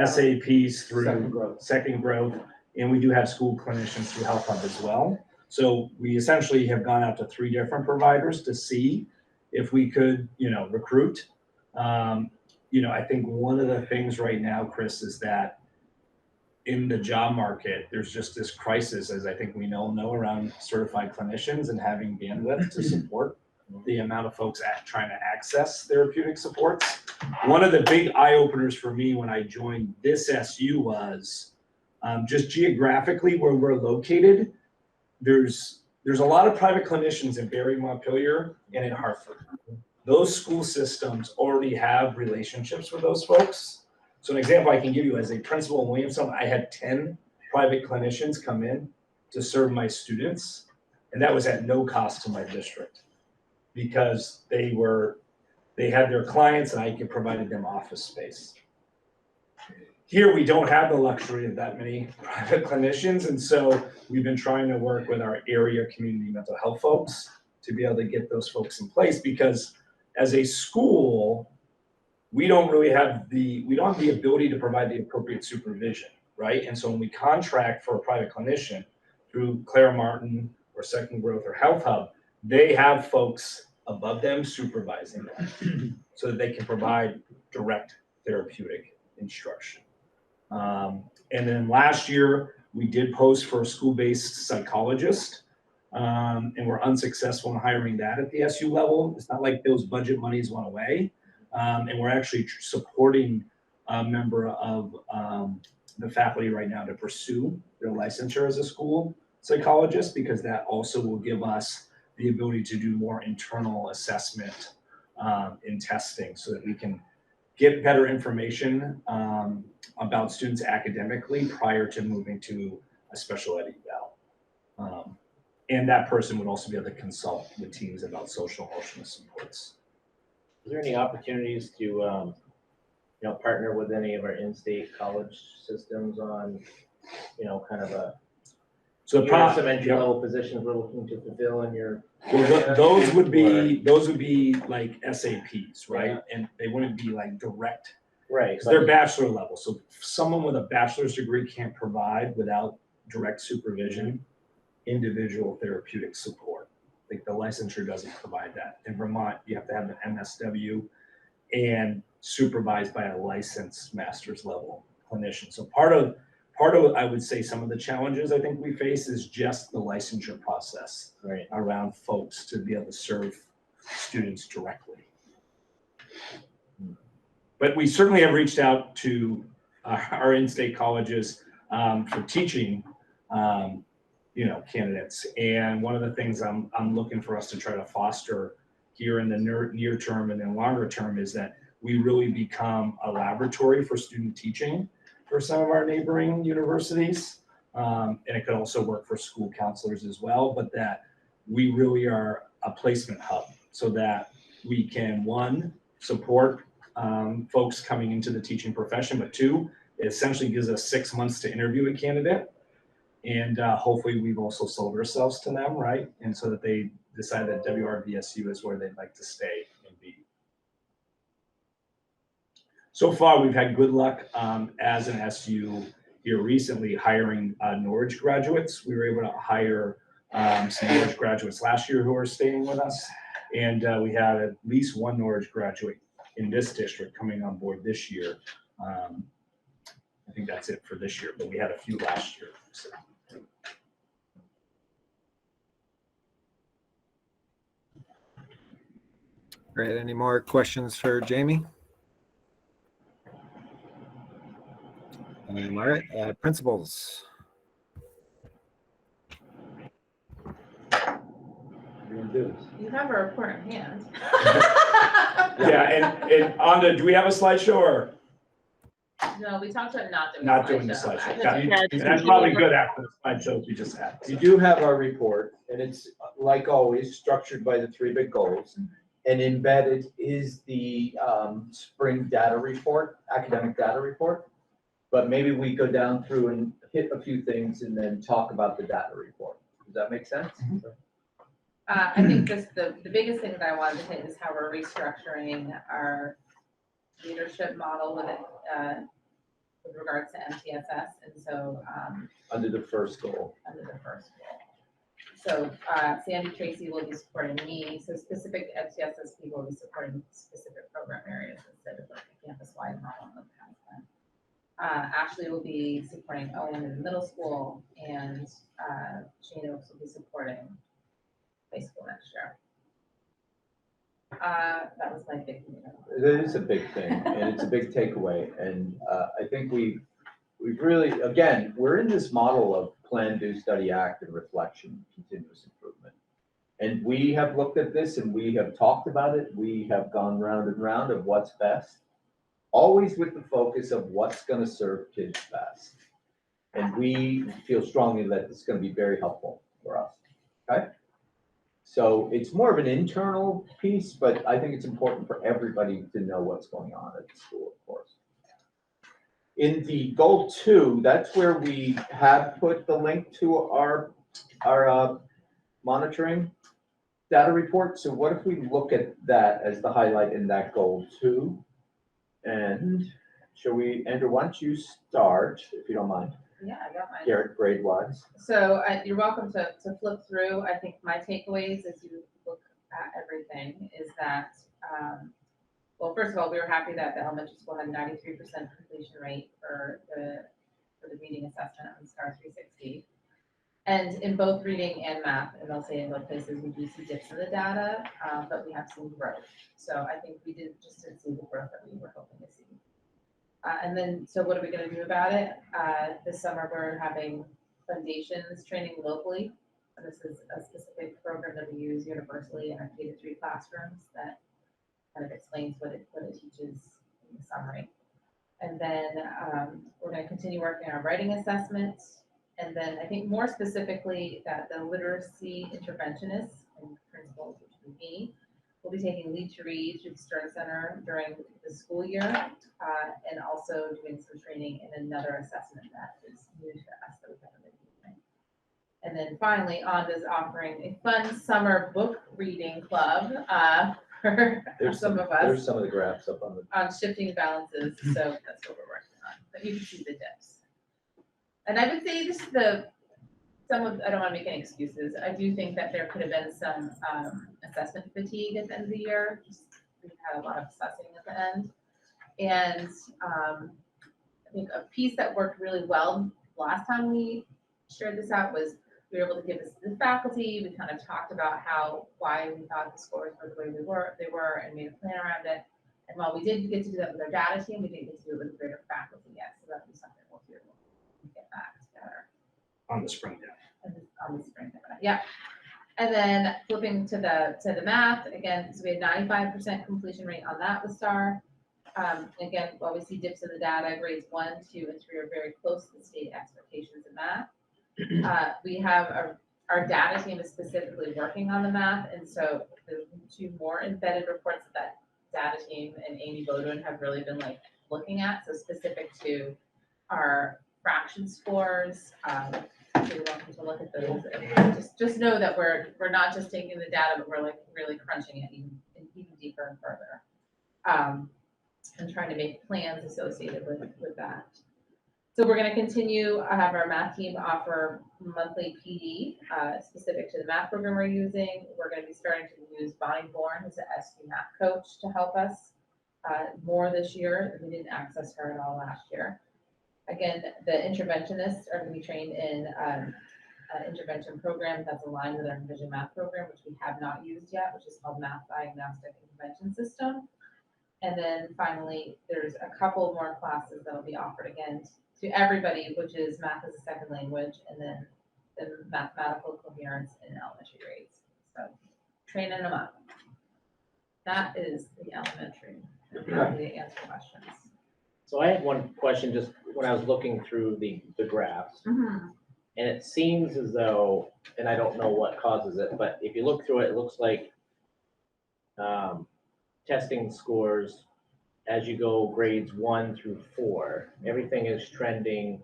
Speaker 11: SAPs through Second Growth, and we do have school clinicians through Health Hub as well. So we essentially have gone out to 3 different providers to see if we could, you know, recruit. You know, I think one of the things right now, Chris, is that in the job market, there's just this crisis, as I think we know around certified clinicians and having bandwidth to support the amount of folks trying to access therapeutic supports. One of the big eye openers for me when I joined this SU was just geographically where we're located. there's a lot of private clinicians in Barry, Montpelier, and in Hartford. Those school systems already have relationships with those folks. So an example I can give you, as a principal in Williamstown, I had 10 private clinicians come in to serve my students, and that was at no cost to my district because they had their clients and I could provided them office space. Here, we don't have the luxury of that many private clinicians, and so we've been trying to work with our area community mental health folks to be able to get those folks in place, because as a school, we don't have the ability to provide the appropriate supervision, right? And so when we contract for a private clinician through Clara Martin or Second Growth or Health Hub, they have folks above them supervising them so that they can provide direct therapeutic instruction. And then last year, we did post for a school-based psychologist, and we're unsuccessful in hiring that at the SU level. It's not like those budget monies went away. And we're actually supporting a member of the faculty right now to pursue their licensure as a school psychologist, because that also will give us the ability to do more internal assessment in testing so that we can get better information about students academically prior to moving to a special ed eval. And that person would also be able to consult with teams about social emotional supports.
Speaker 3: Is there any opportunities to, partner with any of our in-state college systems on, kind of a,
Speaker 11: So
Speaker 3: some entry level positions we're looking to fulfill in your?
Speaker 11: Well, those would be like SAPs, right? And they wouldn't be like direct.
Speaker 3: Right.
Speaker 11: Because they're bachelor level. So someone with a bachelor's degree can't provide without direct supervision, individual therapeutic support. Like the licensure doesn't provide that. In Vermont, you have to have an MSW and supervised by a licensed master's level clinician. So part of I would say some of the challenges I think we face is just the licensure process around folks to be able to serve students directly. But we certainly have reached out to our in-state colleges for teaching, candidates. And one of the things I'm looking for us to try to foster here in the near term and then longer term is that we really become a laboratory for student teaching for some of our neighboring universities. And it could also work for school counselors as well, but that we really are a placement hub so that we can, one, support folks coming into the teaching profession, but two, it essentially gives us 6 months to interview a candidate. And hopefully we've also sold ourselves to them, right? And so that they decide that WRVSU is where they'd like to stay and be. So far, we've had good luck as an SU here recently hiring Norwich graduates. We were able to hire some Norwich graduates last year who are staying with us. And we had at least one Norwich graduate in this district coming on board this year. I think that's it for this year, but we had a few last year. So.
Speaker 1: Great. Any more questions for Jamie? All right, principals.
Speaker 7: You have a report in hand.
Speaker 11: Yeah, and Anda, do we have a slideshow or?
Speaker 7: No, we talked about
Speaker 11: Not doing the slideshow. That's probably good after the slideshows we just had.
Speaker 6: We do have our report, and it's, like always, structured by the 3 big goals. And embedded is the spring data report, academic data report. But maybe we go down through and hit a few things and then talk about the data report. Does that make sense?
Speaker 7: I think the biggest thing that I wanted to say is how we're restructuring our leadership model with regards to MTSS, and so
Speaker 6: Under the first goal.
Speaker 7: So Sandy Tracy will be supporting me. So specific MTSS people will be supporting specific program areas instead of like a campus-wide model in the past. Ashley will be supporting Owen in the middle school, and Shane Oaks will be supporting high school next year. That was my big thing.
Speaker 6: It is a big thing, and it's a big takeaway. And I think we've
Speaker 5: we've really, again, we're in this model of plan, do, study, act, and reflection, continuous improvement. And we have looked at this and we have talked about it. We have gone round and round of what's best, always with the focus of what's going to serve kids best. And we feel strongly that it's going to be very helpful for us. Okay. So it's more of an internal piece, but I think it's important for everybody to know what's going on at the school, of course. In the goal 2, that's where we have put the link to our monitoring data report. So what if we look at that as the highlight in that goal 2? And shall we, Andrew, why don't you start, if you don't mind?
Speaker 7: Yeah, I got mine.
Speaker 5: Garrett, grade wise.
Speaker 7: So you're welcome to flip through. I think my takeaways as you look at everything is that, well, first of all, we were happy that the elementary school had 93% completion rate for the reading assessment on STAR 360. And in both reading and math, and I'll say in both places, we do see dips in the data, but we have seen growth. So I think we didn't see the growth that we were hoping to see. And then, so what are we going to do about it? This summer, we're having foundations training locally. And this is a specific program that we use universally in our K-3 classrooms that kind of explains what it teaches in the summary. And then we're going to continue working on writing assessments. And then I think more specifically that the literacy interventionists and principals, which would be me, will be taking Lead to Read through the Stern Center during the school year, and also doing some training in another assessment that is new to us that we haven't been using. And then finally, ONDA is offering a fun summer book reading club for some of us.
Speaker 5: There's some of the graphs up on the.
Speaker 7: On shifting balances, so that's what we're working on. But you can see the dips. And I would say this is I don't want to make any excuses. I do think that there could have been some assessment fatigue at the end of the year. We've had a lot of assessing at the end. And I think a piece that worked really well last time we shared this out was we were able to give this to the faculty. We kind of talked about why we thought the scores were the way they were and made a plan around it. And while we did get to do that with our data team, we didn't get to do it with the greater faculty yet. So that'll be something we'll do when we get back together.
Speaker 11: On the spring day.
Speaker 7: On the spring data, yeah. And then flipping to the math, again, so we had 95% completion rate on that with STAR. Again, while we see dips in the data, grades 1, 2, and 3 are very close to the state expectations in math. We have our data team is specifically working on the math, and so the 2 more embedded reports that data team and Amy Bodwin have really been looking at, so specific to our fraction scores. So you're welcome to look at those. Just know that we're not just taking the data, but we're really crunching it even deeper and further, and trying to make plans associated with that. So we're going to continue. I have our math team offer monthly PD specific to the math program we're using. We're going to be starting to use Bonnie Bourne, who's an SU math coach, to help us more this year. We didn't access her at all last year. Again, the interventionists are going to be trained in an intervention program that's aligned with our Envision Math program, which we have not used yet, which is called Math Diagnostic Intervention System. And then finally, there's a couple more classes that will be offered again to everybody, which is math as a second language, and then the mathematical coherence in elementary grades. So training them up. That is the elementary. I'm happy to answer questions.
Speaker 3: So I had one question just when I was looking through the graphs.
Speaker 7: Mm-hmm.
Speaker 3: And it seems as though, and I don't know what causes it, but if you look through it, it looks like testing scores as you go grades 1 through 4, everything is trending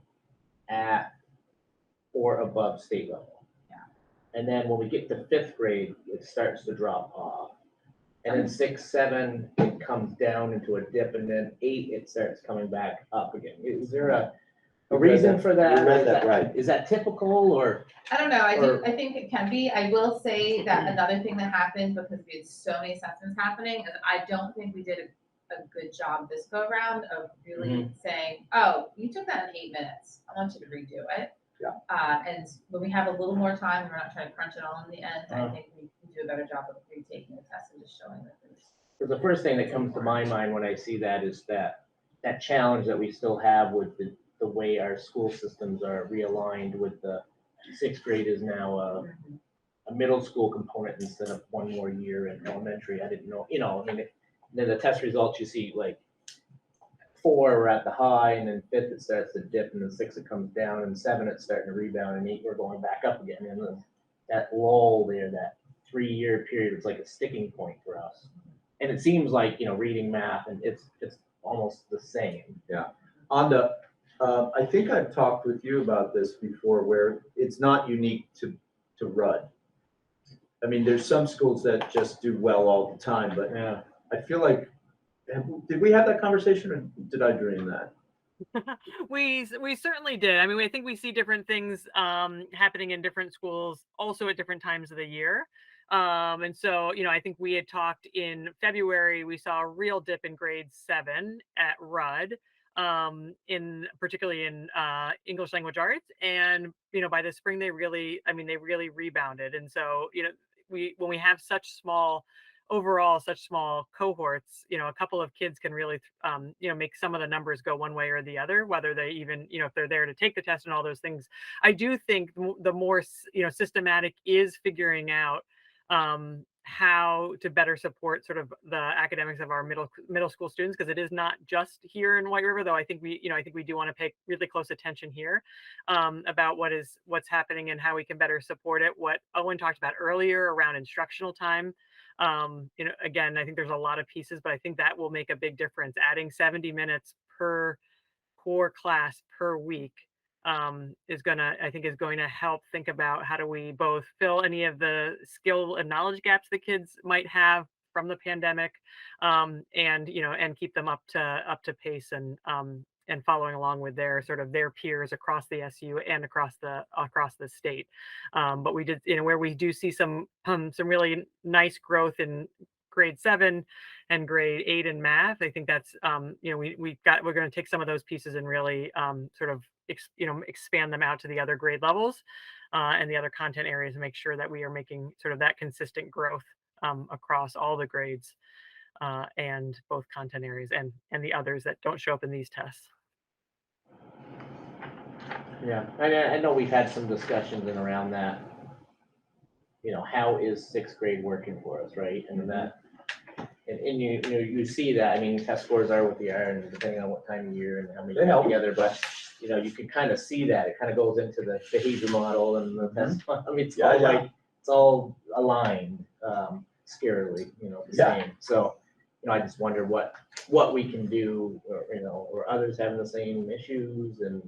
Speaker 3: at or above state level.
Speaker 7: Yeah.
Speaker 3: And then when we get to 5th grade, it starts to drop off. And then 6, 7, it comes down into a dip, and then 8, it starts coming back up again. Is there a reason for that?
Speaker 5: You read that right.
Speaker 3: Is that typical or?
Speaker 7: I don't know. I think it can be. I will say that another thing that happened because we had so many assessments happening is I don't think we did a good job this go around of really saying, oh, you took that in 8 minutes. I want you to redo it.
Speaker 5: Yeah.
Speaker 7: And when we have a little more time, and we're not trying to crunch it all in the end. I think we do a better job of retaking the test and just showing that there's.
Speaker 3: The first thing that comes to my mind when I see that is that challenge that we still have with the way our school systems are realigned with the sixth grade is now a middle school component instead of one more year in elementary. I didn't know, I mean, then the test results you see like 4 are at the high, and then 5th it starts to dip, and then 6 it comes down, and 7 it's starting to rebound, and 8 we're going back up again. And that lull there, that 3-year period is like a sticking point for us. And it seems like, reading, math, and it's almost the same.
Speaker 5: Yeah. I think I've talked with you about this before, where it's not unique to RUD. I mean, there's some schools that just do well all the time, but
Speaker 3: Yeah.
Speaker 5: I feel like, did we have that conversation, or did I dream that?
Speaker 12: We certainly did. I mean, I think we see different things happening in different schools, also at different times of the year. And so, I think we had talked in February, we saw a real dip in grade 7 at RUD, particularly in English language arts. And, by the spring, they really rebounded. And so, when we have such small cohorts, a couple of kids can really, make some of the numbers go one way or the other, whether they even, if they're there to take the test and all those things. I do think the more, systematic is figuring out how to better support sort of the academics of our middle school students, because it is not just here in White River, though I think we do want to pay really close attention here about what's happening and how we can better support it. What Owen talked about earlier around instructional time. Again, I think there's a lot of pieces, but I think that will make a big difference. Adding 70 minutes per core class per week is going to help think about how do we both fill any of the skill and knowledge gaps the kids might have from the pandemic, and keep them up to pace and following along with their peers across the SU and across the state. But we did, where we do see some really nice growth in grade 7 and grade 8 in math. I think that's, we're going to take some of those pieces and really expand them out to the other grade levels and the other content areas, and make sure that we are making sort of that consistent growth across all the grades and both content areas and the others that don't show up in these tests.
Speaker 3: Yeah, I know we've had some discussions in around that. How is 6th grade working for us, right? And that, and you see that. I mean, test scores are what they are, and depending on what time of year and how many get together, but you can kind of see that it kind of goes into the behavior model and the test. I mean, it's all aligned, scarily, the same. So, I just wonder what we can do, or others having the same issues, and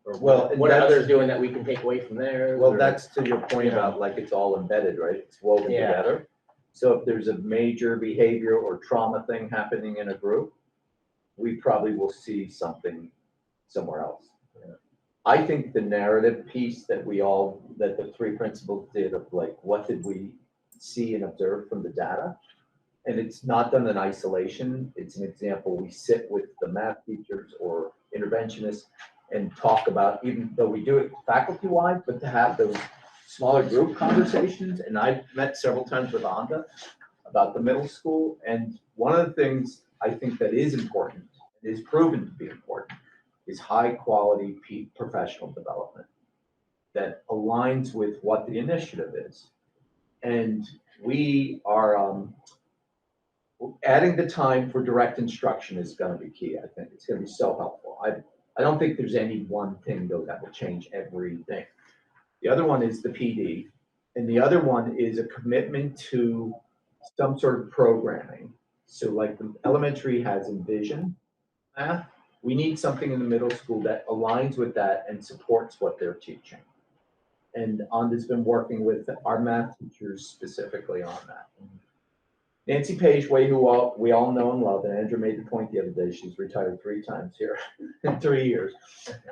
Speaker 3: or what are others doing that we can take away from theirs?
Speaker 5: Well, that's to your point about like it's all embedded, right? It's woven together. So if there's a major behavior or trauma thing happening in a group, we probably will see something somewhere else. Yeah. I think the narrative piece that the 3 principals did of like, what did we see and observe from the data? And it's not done in isolation. It's an example. We sit with the math teachers or interventionists and talk about, even though we do it faculty-wide, but to have those smaller group conversations. And I've met several times with Anda about the middle school. And one of the things I think that is important, is proven to be important, is high quality professional development that aligns with what the initiative is. And we are adding the time for direct instruction is going to be key. I think it's going to be so helpful. I don't think there's any one thing though that will change everything. The other one is the PD, and the other one is a commitment to some sort of programming. So like the elementary has Envision math, we need something in the middle school that aligns with that and supports what they're teaching. And Anda's been working with our math teachers specifically on that. Nancy Page, who we all know and love, and Andrew made the point the other day, she's retired 3 times here in 3 years.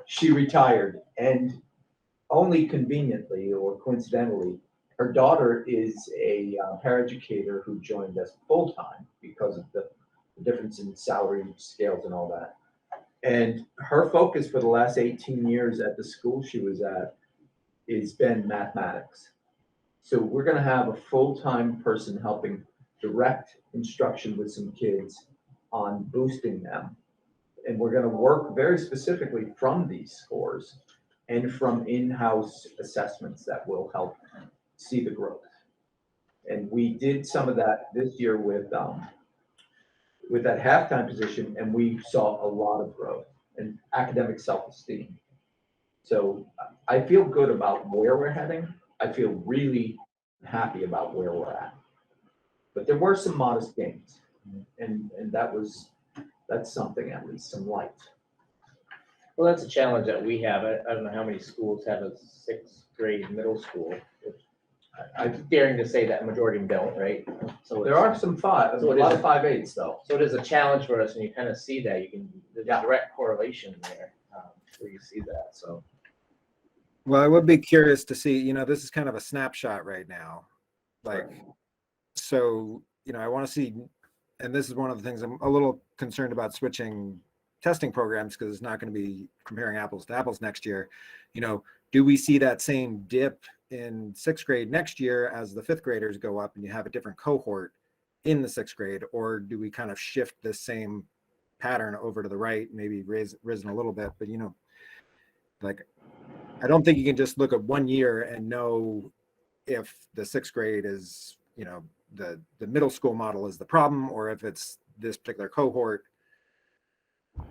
Speaker 5: She retired, and only conveniently or coincidentally, her daughter is a paraeducator who joined us full-time because of the difference in salary scales and all that. And her focus for the last 18 years at the school she was at has been mathematics. So we're going to have a full-time person helping direct instruction with some kids on boosting them And we're gonna work very specifically from these scores and from in-house assessments that will help see the growth. And we did some of that this year with that halftime position, and we saw a lot of growth and academic self-esteem. So I feel good about where we're heading. I feel really happy about where we're at. But there were some modest gains, and that's something, at least some light.
Speaker 3: Well, that's a challenge that we have. I don't know how many schools have a 6th grade middle school. I'm daring to say that majority of them don't, right? So
Speaker 5: There are some a lot of 5/8s though.
Speaker 3: So it is a challenge for us, and you kind of see that. There's a direct correlation there, where you see that, so.
Speaker 1: Well, I would be curious to see, this is kind of a snapshot right now. Like, so, I want to see, and this is one of the things I'm a little concerned about switching testing programs, because it's not going to be comparing apples to apples next year. Do we see that same dip in 6th grade next year as the 5th graders go up and you have a different cohort in the 6th grade, or do we kind of shift this same pattern over to the right, maybe risen a little bit, but like, I don't think you can just look at 1 year and know if the 6th grade is, the middle school model is the problem, or if it's this particular cohort.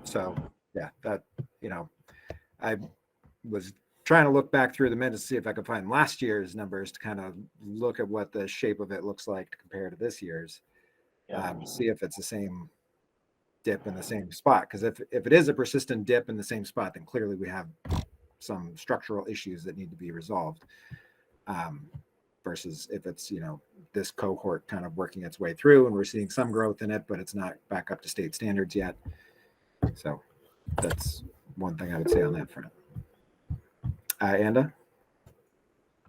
Speaker 1: So yeah, that, I was trying to look back through the minutes to see if I could find last year's numbers to kind of look at what the shape of it looks like to compare to this year's. See if it's the same dip in the same spot. Because if it is a persistent dip in the same spot, then clearly we have some structural issues that need to be resolved. Versus if it's, this cohort kind of working its way through and we're seeing some growth in it, but it's not back up to state standards yet. So that's one thing I would say on that front. Anda?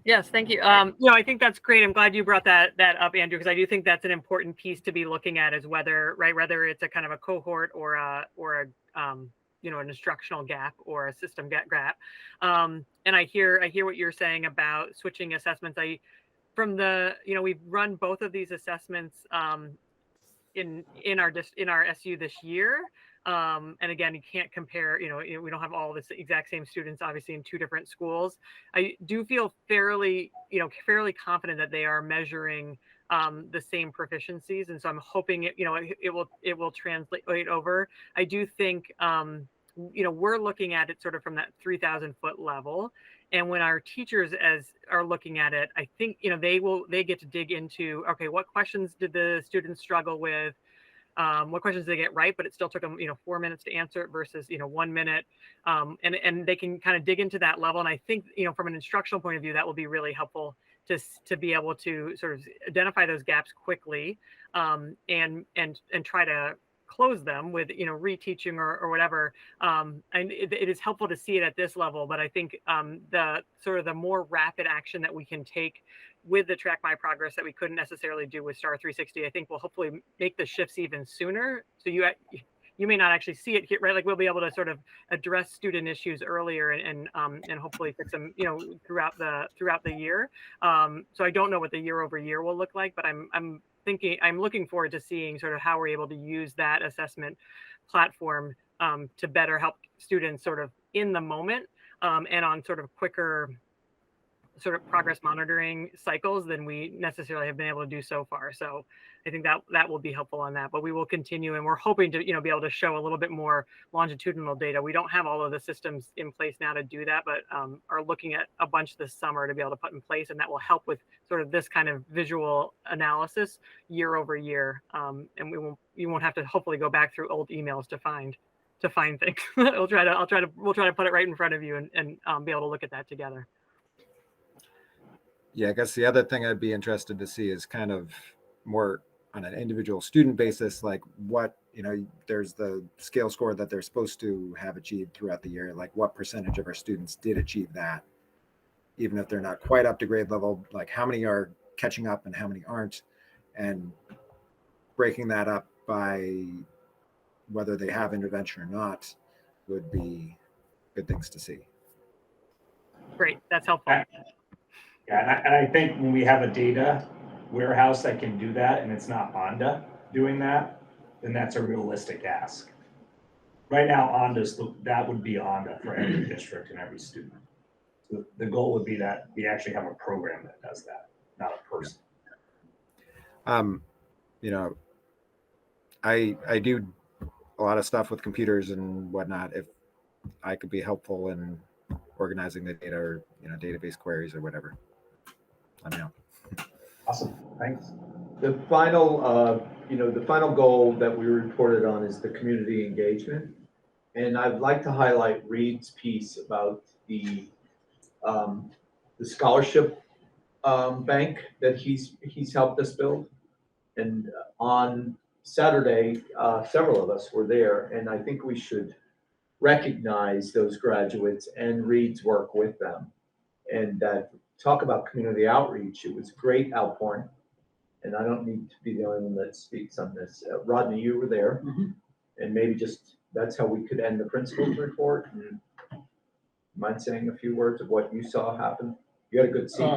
Speaker 12: Yes, thank you. I think that's great. I'm glad you brought that up, Andrew, because I do think that's an important piece to be looking at, is whether it's a kind of a cohort or an instructional gap or a system gap. And I hear what you're saying about switching assessments. We've run both of these assessments in our SU this year. And again, you can't compare, we don't have all the exact same students, obviously, in 2 different schools. I do feel fairly confident that they are measuring the same proficiencies. And so I'm hoping it will translate over. I do think, we're looking at it sort of from that 3,000 foot level. And when our teachers are looking at it, I think, they get to dig into, okay, what questions did the students struggle with? What questions did they get right, but it still took them, 4 minutes to answer it versus, 1 minute. And they can kind of dig into that level. And I think, from an instructional point of view, that will be really helpful to be able to sort of identify those gaps quickly, and try to close them with, reteaching or whatever. And it is helpful to see it at this level, but I think the more rapid action that we can take with the Track My Progress that we couldn't necessarily do with Star 360, I think will hopefully make the shifts even sooner. So you may not actually see it here, right? Like, we'll be able to sort of address student issues earlier and hopefully fix them, throughout the year. So I don't know what the year over year will look like, but I'm looking forward to seeing sort of how we're able to use that assessment platform to better help students sort of in the moment, and on sort of quicker sort of progress monitoring cycles than we necessarily have been able to do so far. So I think that will be helpful on that, but we will continue, and we're hoping to, be able to show a little bit more longitudinal data. We don't have all of the systems in place now to do that, but are looking at a bunch this summer to be able to put in place, and that will help with sort of this kind of visual analysis year over year. And you won't have to hopefully go back through old emails to find things. We'll try to put it right in front of you and be able to look at that together.
Speaker 1: Yeah, I guess the other thing I'd be interested to see is kind of more on an individual student basis, like what, there's the scale score that they're supposed to have achieved throughout the year. Like, what percentage of our students did achieve that, even if they're not quite up to grade level, like how many are catching up and how many aren't, and breaking that up by whether they have intervention or not would be good things to see.
Speaker 12: Great, that's helpful.
Speaker 11: Yeah, and I think when we have a data warehouse that can do that, and it's not Honda doing that, then that's a realistic ask. Right now, that would be ONDA for every district and every student. So the goal would be that we actually have a program that does that, not a person.
Speaker 1: You know, I do a lot of stuff with computers and whatnot. If I could be helpful in organizing the data or, you know, database queries or whatever, let me know.
Speaker 11: Awesome, thanks.
Speaker 5: The final, the final goal that we reported on is the community engagement. And I'd like to highlight Reed's piece about the scholarship bank that he's helped us build. And on Saturday, several of us were there, and I think we should recognize those graduates and Reed's work with them. And talk about community outreach. It was great outpouring. And I don't need to be the only one that speaks on this. Rodney, you were there. And maybe just, that's how we could end the principal's report. Mind saying a few words of what you saw happen? You had a good seat.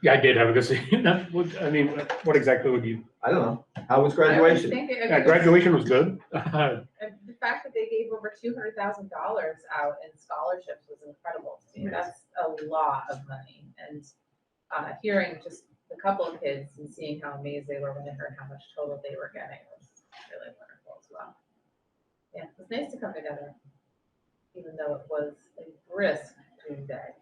Speaker 2: Yeah, I did have a good seat. I mean, what exactly would you?
Speaker 5: I don't know. How was graduation?
Speaker 2: Yeah, graduation was good.
Speaker 7: And the fact that they gave over $200,000 out in scholarships was incredible to me. That's a lot of money. And hearing just a couple of kids and seeing how amazed they were when they heard how much total they were getting was really wonderful as well. Yeah, it was nice to come together, even though it was a brisk June day.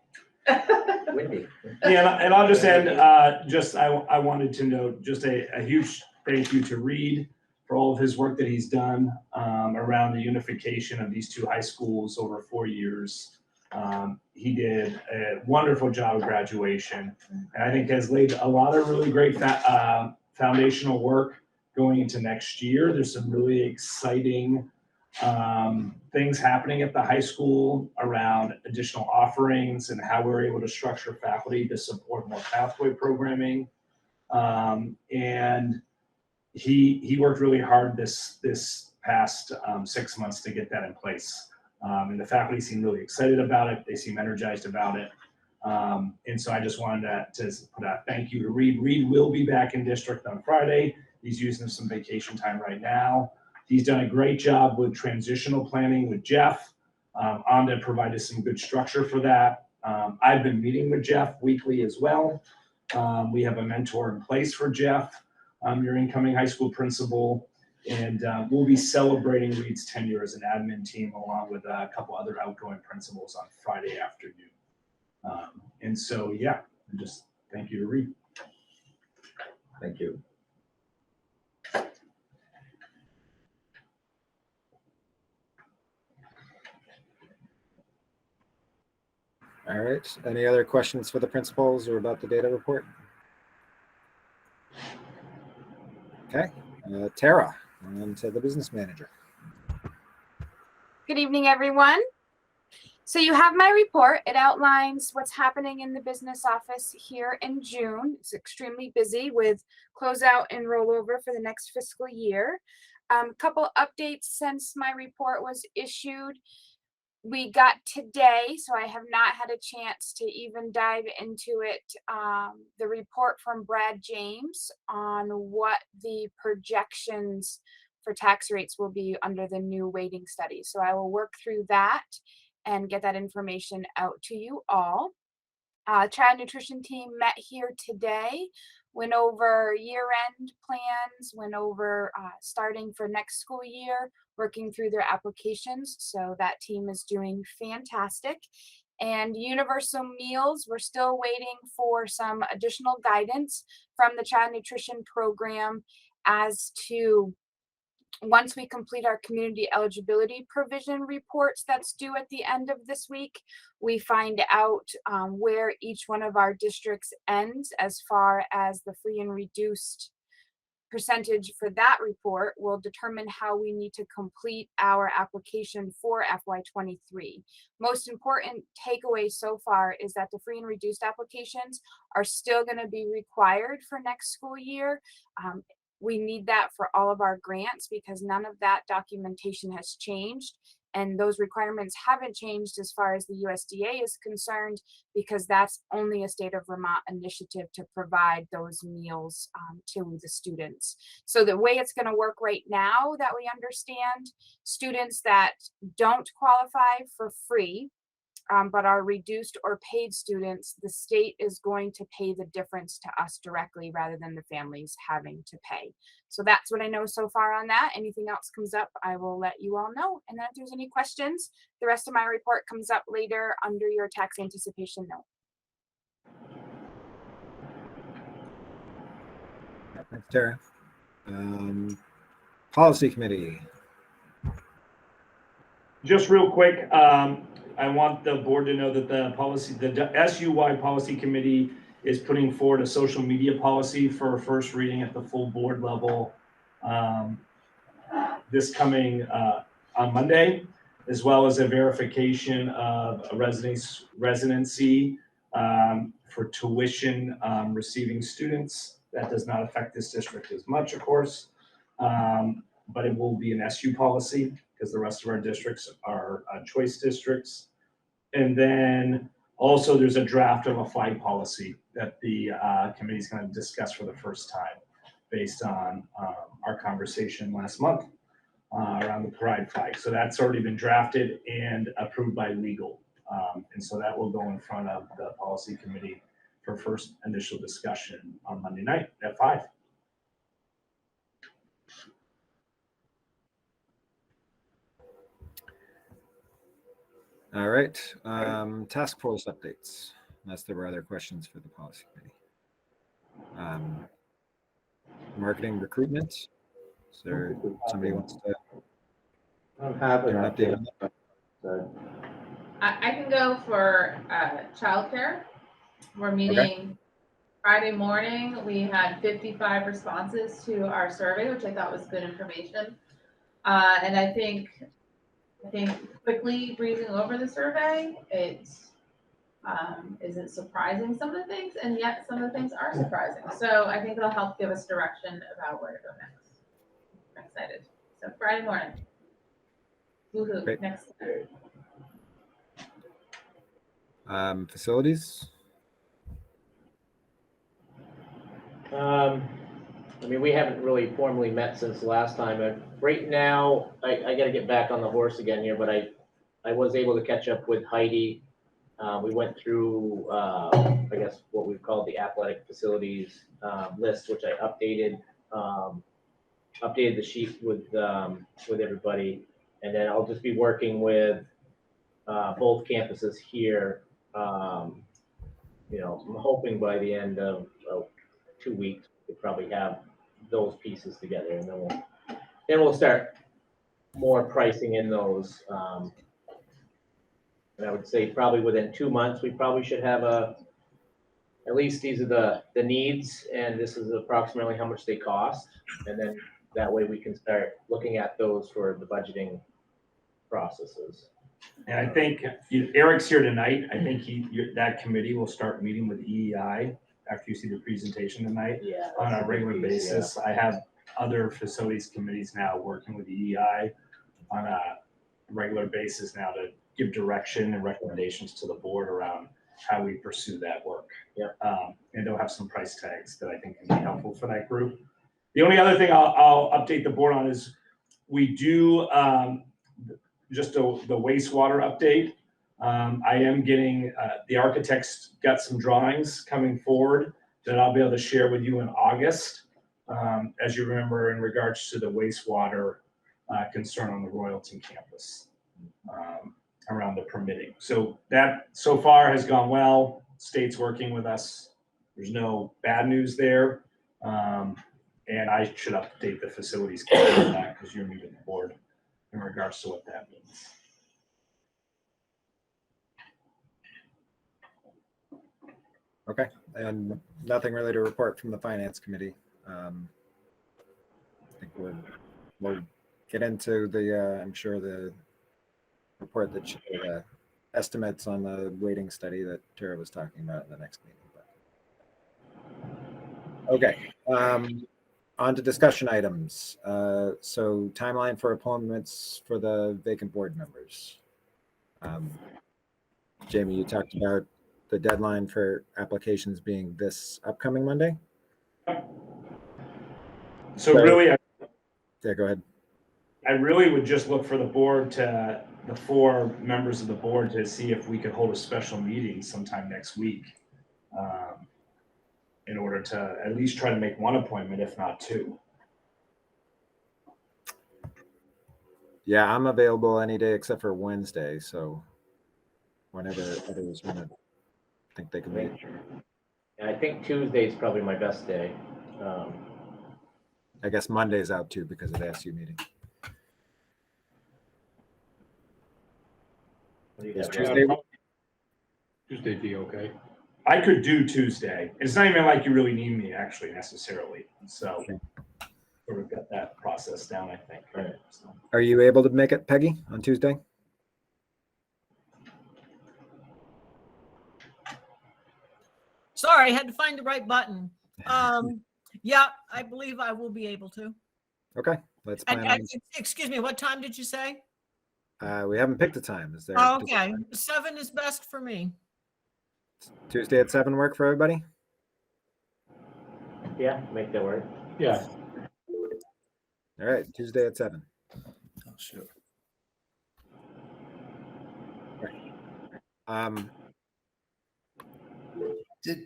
Speaker 5: Windy.
Speaker 11: Yeah, and I'll just end, I wanted to note just a huge thank you to Reed for all of his work that he's done around the unification of these two high schools over 4 years. He did a wonderful job of graduation, and I think has laid a lot of really great foundational work going into next year. There's some really exciting things happening at the high school around additional offerings and how we're able to structure faculty to support more pathway programming. And he worked really hard this past 6 months to get that in place. And the faculty seem really excited about it. They seem energized about it. And so I just wanted to put a thank you to Reed. Reed will be back in district on Friday. He's using some vacation time right now. He's done a great job with transitional planning with Jeff. Onda provided some good structure for that. I've been meeting with Jeff weekly as well. We have a mentor in place for Jeff, your incoming high school principal, and we'll be celebrating Reed's tenure as an admin team along with a couple other outgoing principals on Friday afternoon. And so, yeah, just thank you to Reed.
Speaker 5: Thank you.
Speaker 1: All right. Any other questions for the principals or about the data report? Okay. Tara, on to the business manager.
Speaker 13: Good evening, everyone. So you have my report. It outlines what's happening in the business office here in June. It's extremely busy with closeout and rollover for the next fiscal year. Couple updates since my report was issued. We got today, so I have not had a chance to even dive into it, the report from Brad James on what the projections for tax rates will be under the new weighting study. So I will work through that and get that information out to you all. Child nutrition team met here today, went over year-end plans, went over starting for next school year, working through their applications. So that team is doing fantastic. And universal meals, we're still waiting for some additional guidance from the child nutrition program as to once we complete our community eligibility provision reports that's due at the end of this week, we find out where each one of our districts ends as far as the free and reduced percentage for that report will determine how we need to complete our application for FY23. Most important takeaway so far is that the free and reduced applications are still going to be required for next school year. We need that for all of our grants because none of that documentation has changed. And those requirements haven't changed as far as the USDA is concerned, because that's only a state of Vermont initiative to provide those meals to the students. So the way it's going to work right now that we understand, students that don't qualify for free, but are reduced or paid students, the state is going to pay the difference to us directly rather than the families having to pay. So that's what I know so far on that. Anything else comes up, I will let you all know. And then if there's any questions, the rest of my report comes up later under your tax anticipation note.
Speaker 1: Thanks, Tara. Policy Committee.
Speaker 11: Just real quick, I want the board to know that the SUY Policy Committee is putting forward a social media policy for first reading at the full board level this coming on Monday, as well as a verification of a residency for tuition receiving students. That does not affect this district as much, of course, but it will be an SU policy because the rest of our districts are choice districts. And then also there's a draft of a flag policy that the committee is going to discuss for the first time based on our conversation last month around the pride flag. So that's already been drafted and approved by legal. And so that will go in front of the policy committee for first initial discussion on Monday night at 5.
Speaker 1: All right. Task force updates, unless there were other questions for the policy committee. Marketing recruitment. Is there somebody who wants to
Speaker 3: I'm happy.
Speaker 1: give an update on that?
Speaker 7: I can go for childcare. We're meeting Friday morning. We had 55 responses to our survey, which I thought was good information. And I think quickly breezing over the survey, it isn't surprising some of the things, and yet some of the things are surprising. So I think it'll help give us direction about where to go next. I'm excited. So Friday morning. Woohoo!
Speaker 1: Great.
Speaker 7: Next.
Speaker 1: Facilities.
Speaker 3: I mean, we haven't really formally met since last time. Right now, I got to get back on the horse again here, but I was able to catch up with Heidi. We went through, I guess, what we've called the athletic facilities list, which I updated. Updated the sheet with everybody, and then I'll just be working with both campuses here. You know, I'm hoping by the end of 2 weeks we'll probably have those pieces together, and then we'll start more pricing in those. And I would say probably within 2 months we probably should have at least these are the needs, and this is approximately how much they cost, and then that way we can start looking at those for the budgeting processes.
Speaker 11: And I think Eric's here tonight. I think that committee will start meeting with EEI after you see the presentation tonight on a regular basis. I have other facilities committees now working with EEI on a regular basis now to give direction and recommendations to the board around how we pursue that work. And they'll have some price tags that I think can be helpful for that group. The only other thing I'll update the board on is we do just the wastewater update. I am getting, the architects got some drawings coming forward that I'll be able to share with you in August. As you remember, in regards to the wastewater concern on the Royalton campus around the permitting. So that so far has gone well. State's working with us. There's no bad news there. And I should update the facilities committee on that because you're new to the board in regards to what that means.
Speaker 1: Okay, and nothing really to report from the finance committee. I think we'll get into the, I'm sure the report that showed the estimates on the waiting study that Tara was talking about in the next meeting. But. Okay, On to discussion items. So timeline for appointments for the vacant board members. Jamie, you talked about the deadline for applications being this upcoming Monday.
Speaker 11: So really,
Speaker 1: Yeah, go ahead.
Speaker 11: I really would just look for the board to, the 4 members of the board, to see if we could hold a special meeting sometime next week, in order to at least try to make 1 appointment, if not 2.
Speaker 1: Yeah, I'm available any day except for Wednesday. So whenever others want to think they can meet.
Speaker 3: And I think Tuesday is probably my best day.
Speaker 1: I guess Monday's out too because of the SU meeting.
Speaker 3: What do you
Speaker 1: Is
Speaker 3: have,
Speaker 1: Tuesday?
Speaker 2: Tuesday'd be okay.
Speaker 11: I could do Tuesday. It's not even like you really need me actually necessarily. So sort of got that process down, I think.
Speaker 3: Right.
Speaker 11: So.
Speaker 1: Are you able to make it, Peggy, on Tuesday?
Speaker 14: Sorry, I had to find the right button. Yeah, I believe I will be able to.
Speaker 1: Okay, let's plan on.
Speaker 14: Excuse me, what time did you say?
Speaker 1: We haven't picked a time. Is there?
Speaker 14: Oh, okay, 7 is best for me.
Speaker 1: Tuesday at 7 work for everybody?
Speaker 3: Yeah, make that work.
Speaker 2: Yeah.
Speaker 1: All right, Tuesday at 7.
Speaker 6: Oh, sure.
Speaker 1: Did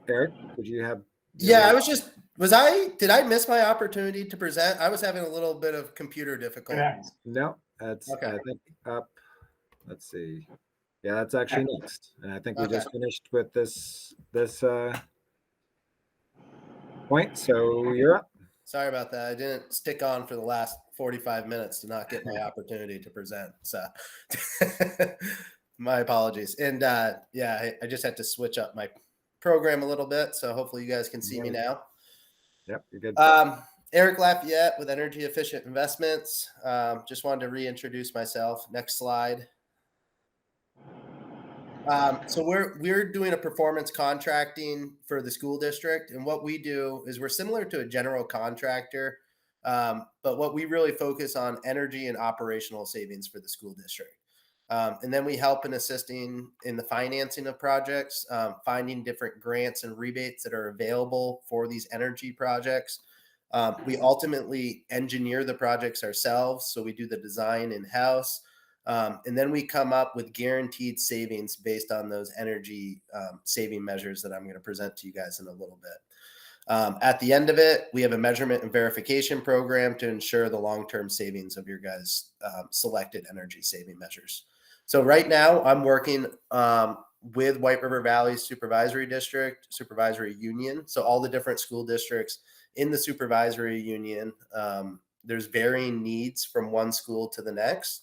Speaker 1: Eric? Did you have?
Speaker 15: Yeah, did I miss my opportunity to present? I was having a little bit of computer difficulty.
Speaker 1: No, that's
Speaker 15: okay.
Speaker 1: I think up. Let's see. Yeah, that's actually next, and I think we just finished with this point. So you're up.
Speaker 15: Sorry about that. I didn't stick on for the last 45 minutes to not get my opportunity to present. So my apologies. And yeah, I just had to switch up my program a little bit. So hopefully you guys can see me now.
Speaker 1: Yep, you're good.
Speaker 15: Eric Lafayette with Energy Efficient Investments. Just wanted to reintroduce myself. Next slide. So we're doing a performance contracting for the school district, and what we do is we're similar to a general contractor, but what we really focus on energy and operational savings for the school district. And then we help in assisting in the financing of projects, finding different grants and rebates that are available for these energy projects. We ultimately engineer the projects ourselves, so we do the design in-house. And then we come up with guaranteed savings based on those energy saving measures that I'm going to present to you guys in a little bit. At the end of it, we have a measurement and verification program to ensure the long-term savings of your guys' selected energy saving measures. So right now I'm working with White River Valley Supervisory District, Supervisory Union. So all the different school districts in the supervisory union, there's varying needs from one school to the next.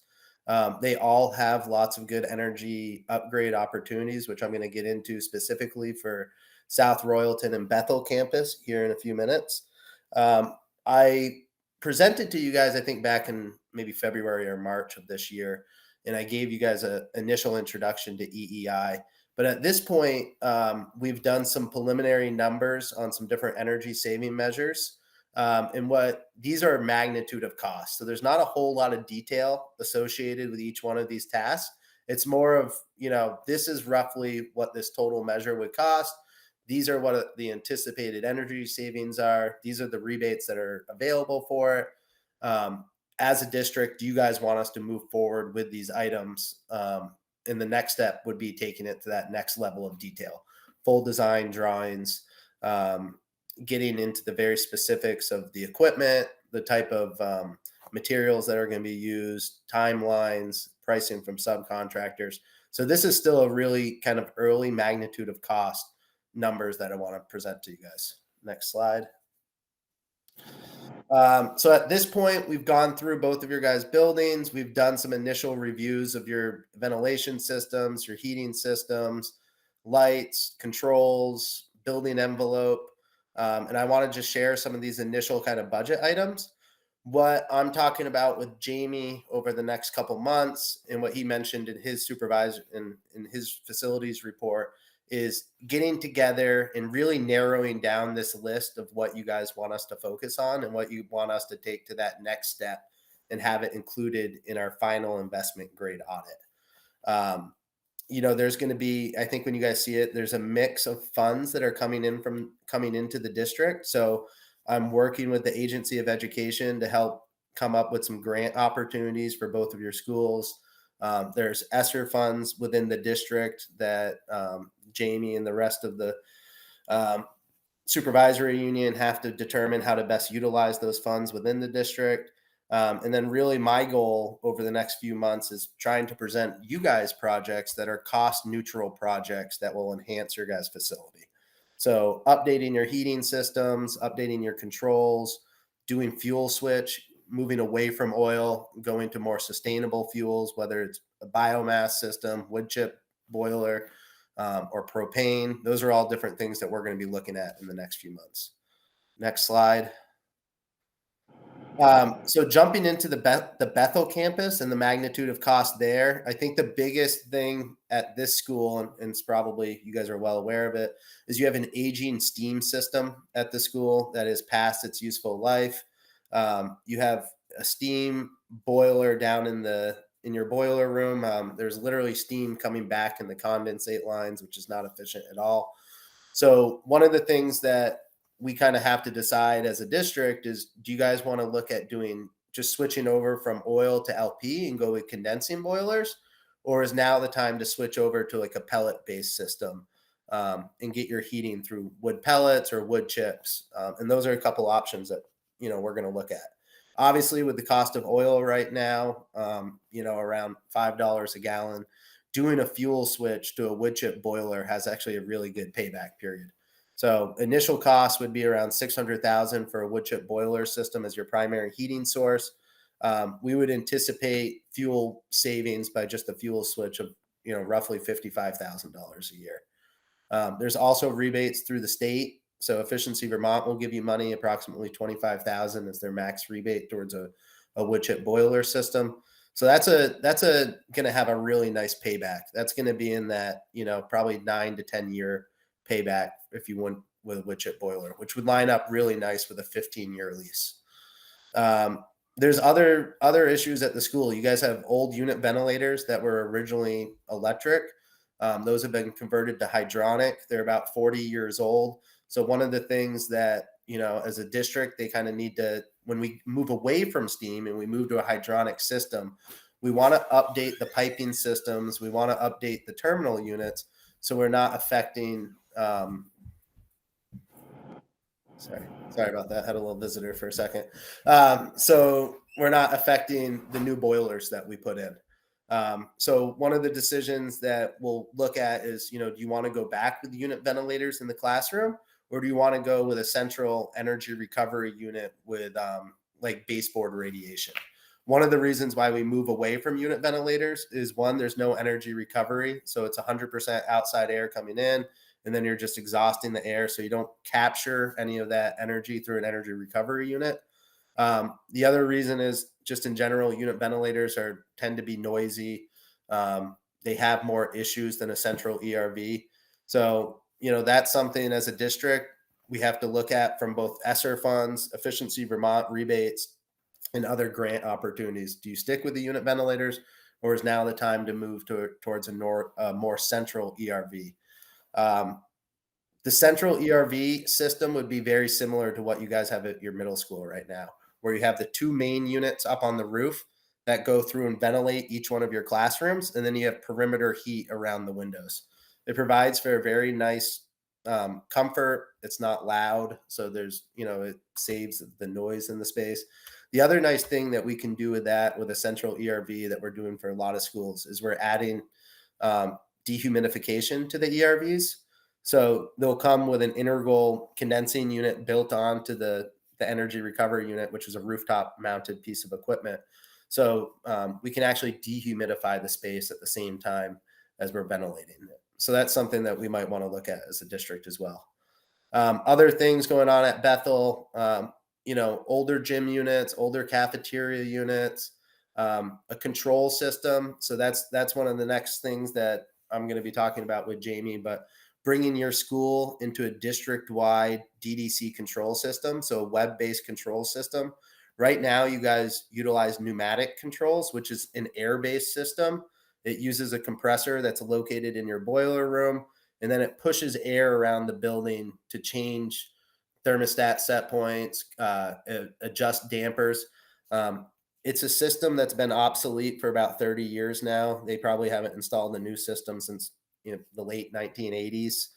Speaker 15: They all have lots of good energy upgrade opportunities, which I'm going to get into specifically for South Royalton and Bethel campus here in a few minutes. I presented to you guys, I think back in maybe February or March of this year, and I gave you guys an initial introduction to EEI. But at this point, we've done some preliminary numbers on some different energy saving measures. And what these are magnitude of cost. So there's not a whole lot of detail associated with each one of these tasks. It's more of, this is roughly what this total measure would cost. These are what the anticipated energy savings are. These are the rebates that are available for it. As a district, do you guys want us to move forward with these items? And the next step would be taking it to that next level of detail, full design drawings, getting into the very specifics of the equipment, the type of materials that are going to be used, timelines, pricing from subcontractors. So this is still a really kind of early magnitude of cost numbers that I want to present to you guys. Next slide. So at this point, we've gone through both of your guys' buildings. We've done some initial reviews of your ventilation systems, your heating systems, lights, controls, building envelope. And I want to just share some of these initial kind of budget items. What I'm talking about with Jamie over the next couple months and what he mentioned in his supervisor in his facilities report is getting together and really narrowing down this list of what you guys want us to focus on and what you want us to take to that next step and have it included in our final investment grade audit. There's going to be, I think when you guys see it, there's a mix of funds that are coming into the district. So I'm working with the Agency of Education to help come up with some grant opportunities for both of your schools. There's ESSER funds within the district that Jamie and the rest of the supervisory union have to determine how to best utilize those funds within the district. And then really my goal over the next few months is trying to present you guys projects that are cost neutral projects that will enhance your guys' facility. So updating your heating systems, updating your controls, doing fuel switch, moving away from oil, going to more sustainable fuels, whether it's a biomass system, wood chip boiler, or propane. Those are all different things that we're going to be looking at in the next few months. Next slide. So jumping into the Bethel campus and the magnitude of cost there, I think the biggest thing at this school, and it's probably you guys are well aware of it, is you have an aging steam system at the school that is past its useful life. You have a steam boiler down in your boiler room. There's literally steam coming back in the condensate lines, which is not efficient at all. So one of the things that we kind of have to decide as a district is, do you guys want to look at just switching over from oil to LP and go with condensing boilers? Or is now the time to switch over to like a pellet based system and get your heating through wood pellets or wood chips? And those are a couple options that, we're going to look at. Obviously with the cost of oil right now, around $5 a gallon, doing a fuel switch to a wood chip boiler has actually a really good payback period. So initial cost would be around $600,000 for a wood chip boiler system as your primary heating source. We would anticipate fuel savings by just the fuel switch of, roughly $55,000 a year. There's also rebates through the state. So Efficiency Vermont will give you money, approximately $25,000 as their max rebate towards a wood chip boiler system. So that's going to have a really nice payback. That's going to be in that, probably 9 to 10 year payback if you went with a wood chip boiler, which would line up really nice with a 15-year lease. There's other issues at the school. You guys have old unit ventilators that were originally electric. Those have been converted to hydronic. They're about 40 years old. So one of the things that, as a district, they kind of need to, when we move away from steam and we move to a hydronic system, we want to update the piping systems. We want to update the terminal units so we're not affecting sorry about that. Had a little visitor for a second. So we're not affecting the new boilers that we put in. So one of the decisions that we'll look at is, do you want to go back with unit ventilators in the classroom, or do you want to go with a central energy recovery unit with like baseboard radiation? One of the reasons why we move away from unit ventilators is, one, there's no energy recovery. So it's 100% outside air coming in, and then you're just exhausting the air. So you don't capture any of that energy through an energy recovery unit. The other reason is just in general, unit ventilators tend to be noisy. They have more issues than a central ERV. So, that's something as a district we have to look at from both ESSER funds, Efficiency Vermont rebates, and other grant opportunities. Do you stick with the unit ventilators, or is now the time to move towards a more central ERV? The central ERV system would be very similar to what you guys have at your middle school right now, where you have the two main units up on the roof that go through and ventilate each one of your classrooms, and then you have perimeter heat around the windows. It provides for a very nice comfort. It's not loud, so there's, it saves the noise in the space. The other nice thing that we can do with that, with a central ERV that we're doing for a lot of schools, is we're adding dehumidification to the ERVs. So they'll come with an integral condensing unit built onto the energy recovery unit, which is a rooftop mounted piece of equipment. So we can actually dehumidify the space at the same time as we're ventilating it. So that's something that we might want to look at as a district as well. Other things going on at Bethel, older gym units, older cafeteria units, a control system. So that's one of the next things that I'm going to be talking about with Jamie, but bringing your school into a district-wide DDC control system, so a web-based control system. Right now, you guys utilize pneumatic controls, which is an air-based system. It uses a compressor that's located in your boiler room, and then it pushes air around the building to change thermostat set points, adjust dampers. It's a system that's been obsolete for about 30 years now. They probably haven't installed a new system since the late 1980s.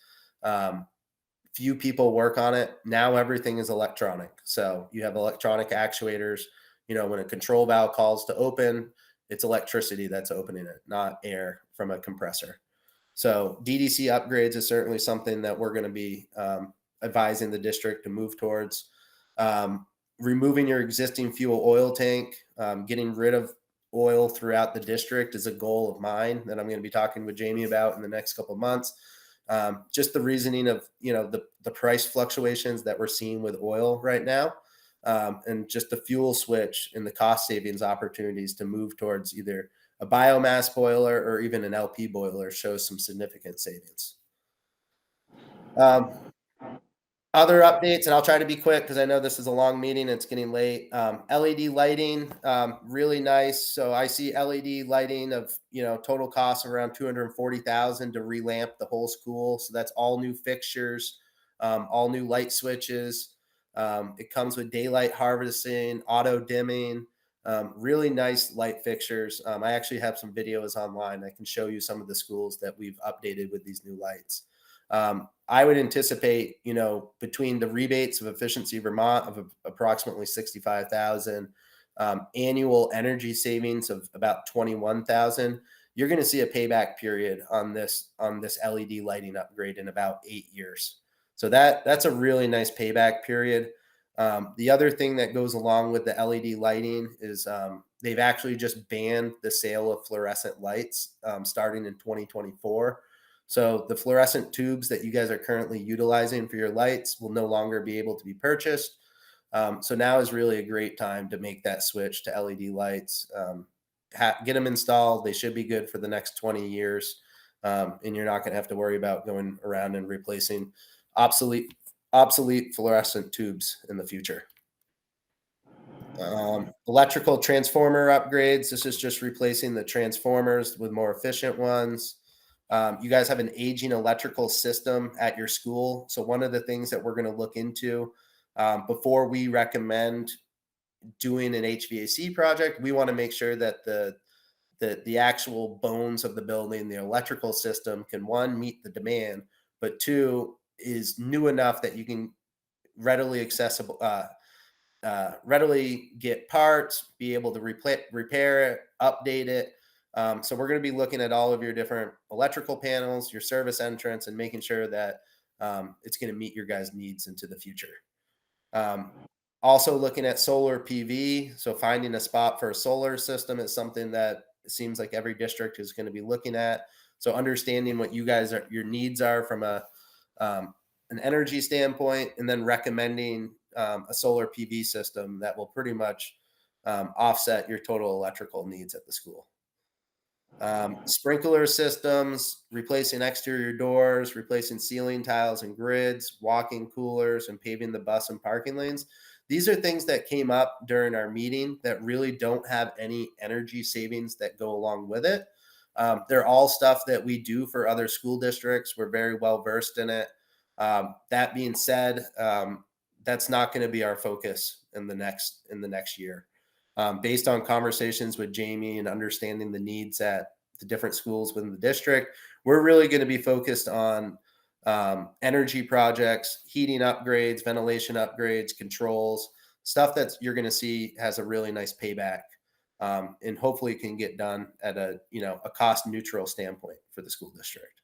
Speaker 15: Few people work on it. Now everything is electronic. So you have electronic actuators. When a control valve calls to open, it's electricity that's opening it, not air from a compressor. So DDC upgrades is certainly something that we're going to be advising the district to move towards. Removing your existing fuel oil tank, getting rid of oil throughout the district is a goal of mine that I'm going to be talking with Jamie about in the next couple of months. Just the reasoning of, the price fluctuations that we're seeing with oil right now, and just the fuel switch and the cost savings opportunities to move towards either a biomass boiler or even an LP boiler shows some significant savings. Other updates, and I'll try to be quick because I know this is a long meeting. It's getting late. LED lighting, really nice. So I see LED lighting of, total cost of around $240,000 to relamp the whole school. So that's all new fixtures, all new light switches. It comes with daylight harvesting, auto dimming, really nice light fixtures. I actually have some videos online. I can show you some of the schools that we've updated with these new lights. I would anticipate, between the rebates of Efficiency Vermont of approximately $65,000, annual energy savings of about $21,000, you're going to see a payback period on this LED lighting upgrade in about 8 years. So that's a really nice payback period. The other thing that goes along with the LED lighting is they've actually just banned the sale of fluorescent lights starting in 2024. So the fluorescent tubes that you guys are currently utilizing for your lights will no longer be able to be purchased. So now is really a great time to make that switch to LED lights. Get them installed. They should be good for the next 20 years. And you're not going to have to worry about going around and replacing obsolete fluorescent tubes in the future. Electrical transformer upgrades. This is just replacing the transformers with more efficient ones. You guys have an aging electrical system at your school. So one of the things that we're going to look into before we recommend doing an HVAC project, we want to make sure that the actual bones of the building, the electrical system can, one, meet the demand, but two, is new enough that you can readily get parts, be able to repair it, update it. So we're going to be looking at all of your different electrical panels, your service entrance, and making sure that it's going to meet your guys' needs into the future. Also looking at solar PV. So finding a spot for a solar system is something that it seems like every district is going to be looking at. So understanding what your needs are from an energy standpoint, and then recommending a solar PV system that will pretty much offset your total electrical needs at the school. Sprinkler systems, replacing exterior doors, replacing ceiling tiles and grids, walking coolers, and paving the bus and parking lanes. These are things that came up during our meeting that really don't have any energy savings that go along with it. They're all stuff that we do for other school districts. We're very well versed in it. That being said, that's not going to be our focus in the next year. Based on conversations with Jamie and understanding the needs at the different schools within the district, we're really going to be focused on energy projects, heating upgrades, ventilation upgrades, controls, stuff that you're going to see has a really nice payback, and hopefully can get done at a cost neutral standpoint for the school district.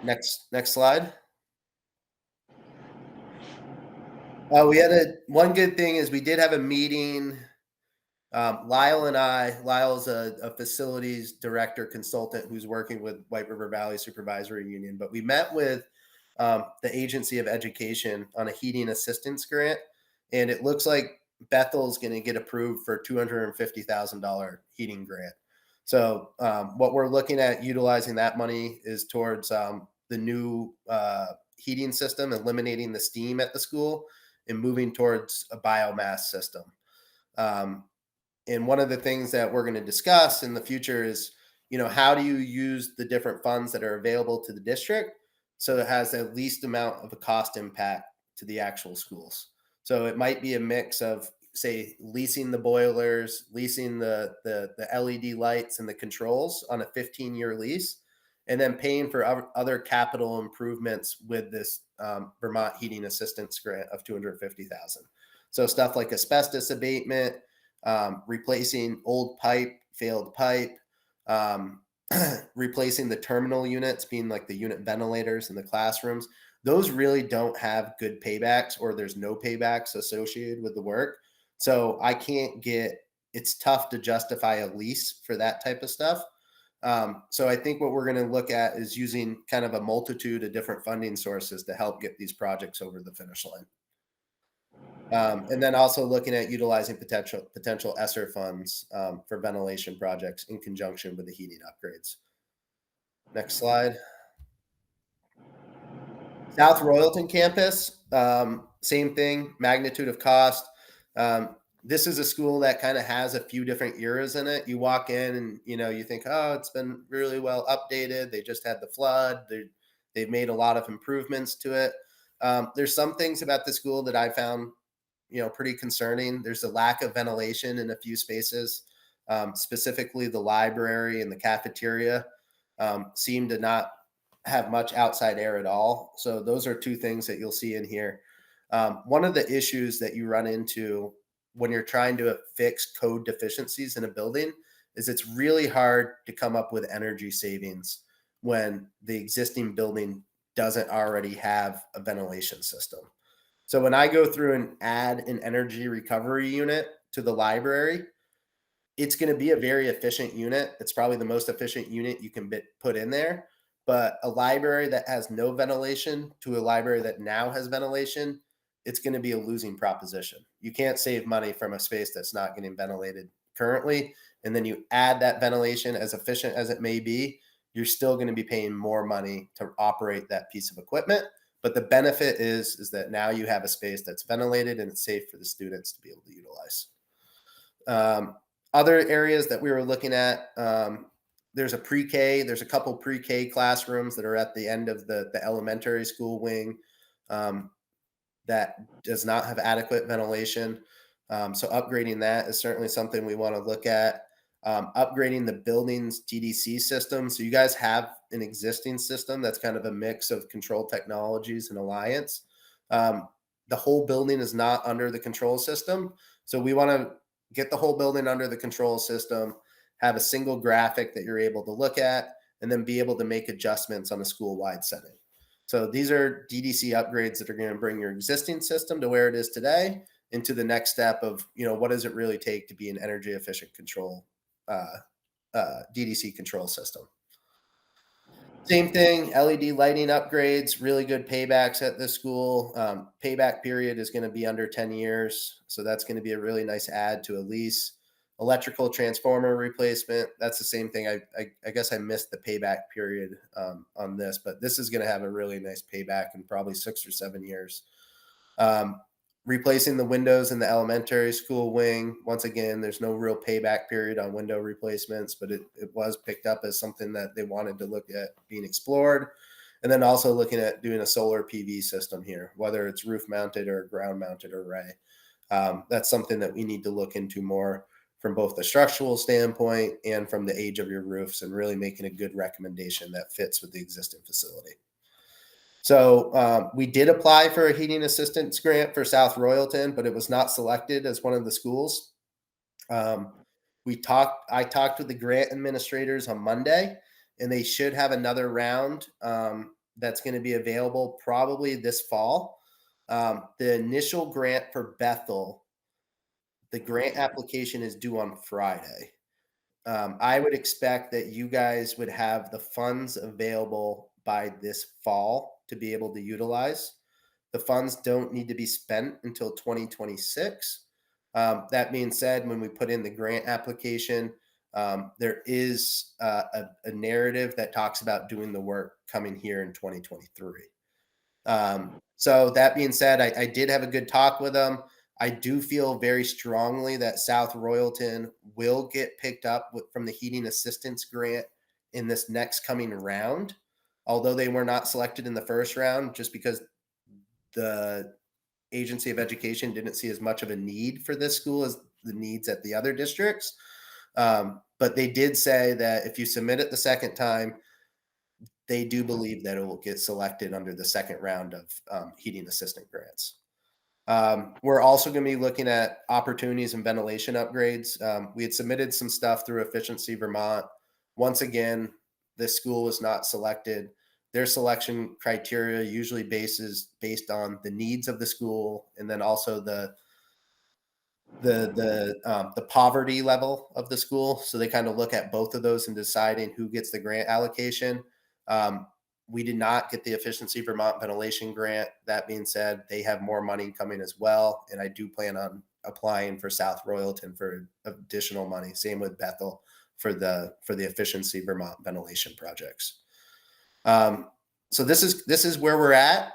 Speaker 15: Next slide. One good thing is we did have a meeting. Lyle's a facilities director consultant who's working with White River Valley Supervisory Union, but we met with the Agency of Education on a heating assistance grant, and it looks like Bethel's going to get approved for $250,000 heating grant. So what we're looking at utilizing that money is towards the the new heating system, eliminating the steam at the school and moving towards a biomass system. And one of the things that we're going to discuss in the future is, how do you use the different funds that are available to the district so it has the least amount of a cost impact to the actual schools. So it might be a mix of, say, leasing the boilers, leasing the LED lights and the controls on a 15-year lease, and then paying for other capital improvements with this Vermont Heating Assistance Grant of $250,000. So stuff like asbestos abatement, replacing old pipe, failed pipe, replacing the terminal units, being like the unit ventilators in the classrooms. Those really don't have good paybacks, or there's no paybacks associated with the work. So it's tough to justify a lease for that type of stuff. So I think what we're going to look at is using kind of a multitude of different funding sources to help get these projects over the finish line. And then also looking at utilizing potential ESSER funds for ventilation projects in conjunction with the heating upgrades. Next slide. South Royalton campus, same thing, magnitude of cost. This is a school that kind of has a few different eras in it. You walk in and, you think, oh, it's been really well updated. They just had the flood. They've made a lot of improvements to it. There's some things about the school that I found, pretty concerning. There's a lack of ventilation in a few spaces, specifically the library and the cafeteria seem to not have much outside air at all. So those are two things that you'll see in here. One of the issues that you run into when you're trying to fix code deficiencies in a building is it's really hard to come up with energy savings when the existing building doesn't already have a ventilation system. So when I go through and add an energy recovery unit to the library, it's going to be a very efficient unit. It's probably the most efficient unit you can put in there. But a library that has no ventilation to a library that now has ventilation, it's going to be a losing proposition. You can't save money from a space that's not getting ventilated currently. And then you add that ventilation, as efficient as it may be, you're still going to be paying more money to operate that piece of equipment. But the benefit is that now you have a space that's ventilated and it's safe for the students to be able to utilize. Other areas that we were looking at, there's a couple pre-K classrooms that are at the end of the elementary school wing that does not have adequate ventilation. So upgrading that is certainly something we want to look at. Upgrading the building's DDC system. So you guys have an existing system that's kind of a mix of control technologies and Alliance. The whole building is not under the control system. So we want to get the whole building under the control system, have a single graphic that you're able to look at, and then be able to make adjustments on a school-wide setting. So these are DDC upgrades that are going to bring your existing system to where it is today into the next step of, what does it really take to be an energy efficient control DDC control system. Same thing, LED lighting upgrades, really good paybacks at this school. Payback period is going to be under 10 years. So that's going to be a really nice add to a lease. Electrical transformer replacement, that's the same thing. I guess I missed the payback period on this, but this is going to have a really nice payback in probably 6 or 7 years. Replacing the windows in the elementary school wing. Once again, there's no real payback period on window replacements, but it was picked up as something that they wanted to look at being explored. And then also looking at doing a solar PV system here, whether it's roof mounted or ground mounted array. That's something that we need to look into more from both the structural standpoint and from the age of your roofs, and really making a good recommendation that fits with the existing facility. So we did apply for a heating assistance grant for South Royalton, but it was not selected as one of the schools. I talked with the grant administrators on Monday, and they should have another round that's going to be available probably this fall. The initial grant for Bethel, the grant application is due on Friday. I would expect that you guys would have the funds available by this fall to be able to utilize. The funds don't need to be spent until 2026. That being said, when we put in the grant application, There is a narrative that talks about doing the work coming here in 2023. So that being said, I did have a good talk with them. I do feel very strongly that South Royalton will get picked up from the heating assistance grant in this next coming round, although they were not selected in the first round just because the Agency of Education didn't see as much of a need for this school as the needs at the other districts. But they did say that if you submit it the second time, they do believe that it will get selected under the second round of heating assistant grants. We're also going to be looking at opportunities and ventilation upgrades. We had submitted some stuff through Efficiency Vermont. Once again, this school was not selected. Their selection criteria usually based on the needs of the school, and then also the poverty level of the school. So they kind of look at both of those in deciding who gets the grant allocation. We did not get the Efficiency Vermont ventilation grant. That being said, they have more money coming as well. And I do plan on applying for South Royalton for additional money. Same with Bethel for the Efficiency Vermont ventilation projects. So this is where we're at.